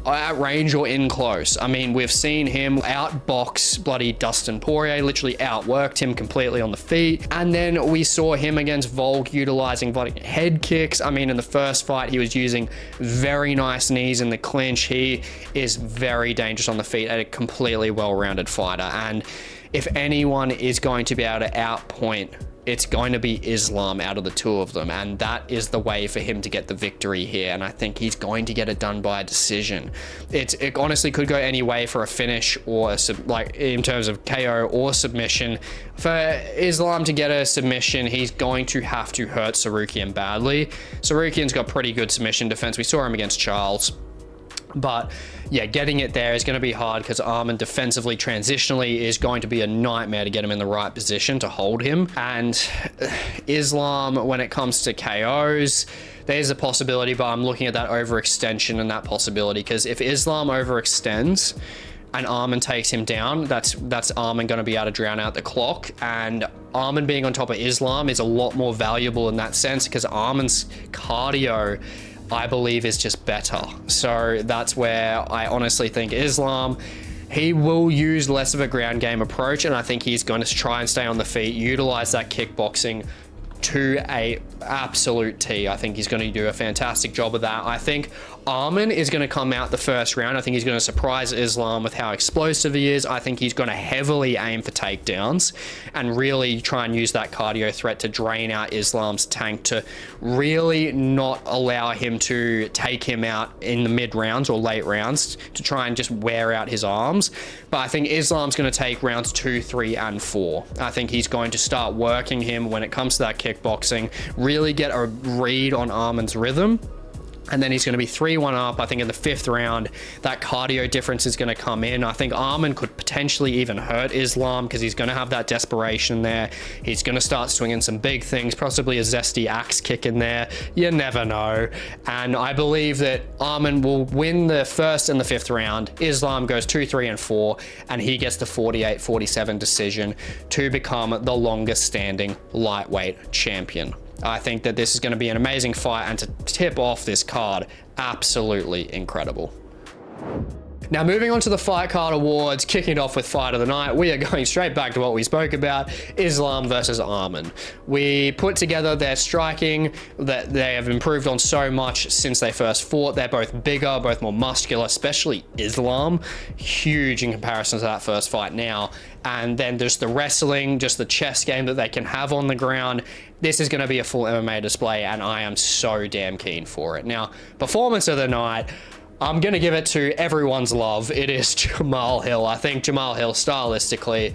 at range or in close. I mean, we've seen him outbox bloody Dustin Poirier, literally outworked him completely on the feet. And then we saw him against Volk utilizing bloody head kicks. I mean, in the first fight, he was using very nice knees in the clinch. He is very dangerous on the feet and a completely well-rounded fighter. And if anyone is going to be able to outpoint, it's going to be Islam out of the two of them, and that is the way for him to get the victory here, and I think he's going to get it done by a decision. It honestly could go any way for a finish or like in terms of KO or submission. For Islam to get a submission, he's going to have to hurt Tsarukyan badly. Tsarukyan's got pretty good submission defense. We saw him against Charles. But yeah, getting it there is going to be hard because Arman defensively, transitionally, is going to be a nightmare to get him in the right position to hold him. And Islam, when it comes to KOs, there's a possibility, but I'm looking at that overextension and that possibility, because if Islam overextends and Arman takes him down, that's Arman going to be able to drown out the clock. And Arman being on top of Islam is a lot more valuable in that sense, because Arman's cardio, I believe, is just better. So that's where I honestly think Islam, he will use less of a ground game approach, and I think he's going to try and stay on the feet, utilize that kickboxing to a absolute T. I think he's going to do a fantastic job of that. I think Arman is going to come out the first round. I think he's going to surprise Islam with how explosive he is. I think he's going to heavily aim for takedowns and really try and use that cardio threat to drain out Islam's tank, to really not allow him to take him out in the mid rounds or late rounds, to try and just wear out his arms. But I think Islam's going to take rounds 2, 3, and 4. I think he's going to start working him when it comes to that kickboxing, really get a read on Arman's rhythm. And then he's going to be 3-1 up. I think in the 5th round, that cardio difference is going to come in. I think Arman could potentially even hurt Islam because he's going to have that desperation there. He's going to start swinging some big things, possibly a zesty axe kick in there. You never know. And I believe that Arman will win the 1st and the 5th round. Islam goes 2, 3, and 4, and he gets the 48-47 decision to become the longest standing lightweight champion. I think that this is going to be an amazing fight, and to tip off this card, absolutely incredible. Now, moving on to the fight card awards, kicking it off with fight of the night, we are going straight back to what we spoke about, Islam versus Arman. We put together their striking, that they have improved on so much since they first fought. They're both bigger, both more muscular, especially Islam, huge in comparison to that first fight now. And then just the wrestling, just the chess game that they can have on the ground. This is going to be a full MMA display, and I am so damn keen for it. Now, performance of the night, I'm going to give it to everyone's love. It is Jamal Hill. I think Jamal Hill, stylistically,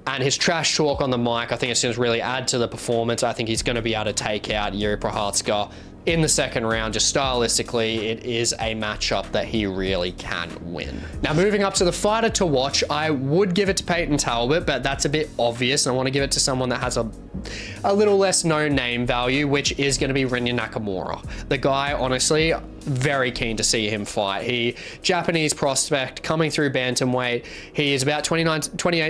and his trash talk on the mic, I think it's going to really add to the performance. I think he's going to be able to take out Yuri Prochazka in the 2nd round. Just stylistically, it is a matchup that he really can win. Now, moving up to the fighter to watch, I would give it to Peyton Talbot, but that's a bit obvious, and I want to give it to someone that has a little less known name value, which is going to be Rinya Nakamura. The guy, honestly, very keen to see him fight. Japanese prospect coming through bantamweight. He is about 28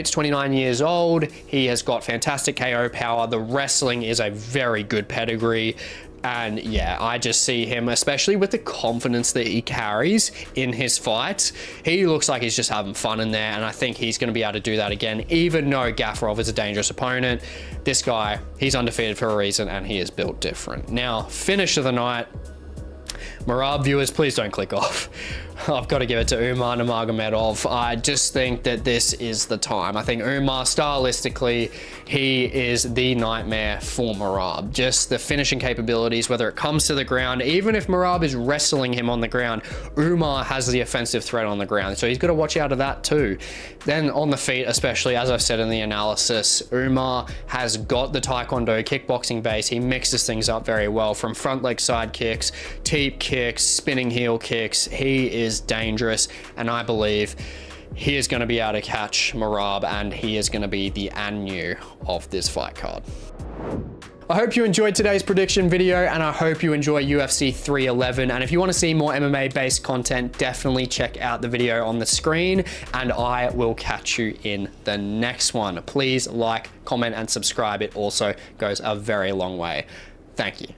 to 29 years old. He has got fantastic KO power. The wrestling is a very good pedigree. And yeah, I just see him, especially with the confidence that he carries in his fights. He looks like he's just having fun in there, and I think he's going to be able to do that again, even though Gafurov is a dangerous opponent. This guy, he's undefeated for a reason, and he is built different. Now, finish of the night. Merab viewers, please don't click off. I've got to give it to Umar Nurmagomedov. I just think that this is the time. I think Umar, stylistically, he is the nightmare for Merab. Just the finishing capabilities, whether it comes to the ground, even if Merab is wrestling him on the ground, Umar has the offensive threat on the ground. So he's got to watch out of that too. Then on the feet, especially, as I've said in the analysis, Umar has got the Taekwondo kickboxing base. He mixes things up very well, from front leg side kicks, teep kicks, spinning heel kicks. He is dangerous, and I believe he is going to be able to catch Merab, and he is going to be the Anu of this fight card. I hope you enjoyed today's prediction video, and I hope you enjoy UFC 311. And if you want to see more MMA based content, definitely check out the video on the screen, and I will catch you in the next one. Please like, comment, and subscribe. It also goes a very long way. Thank you.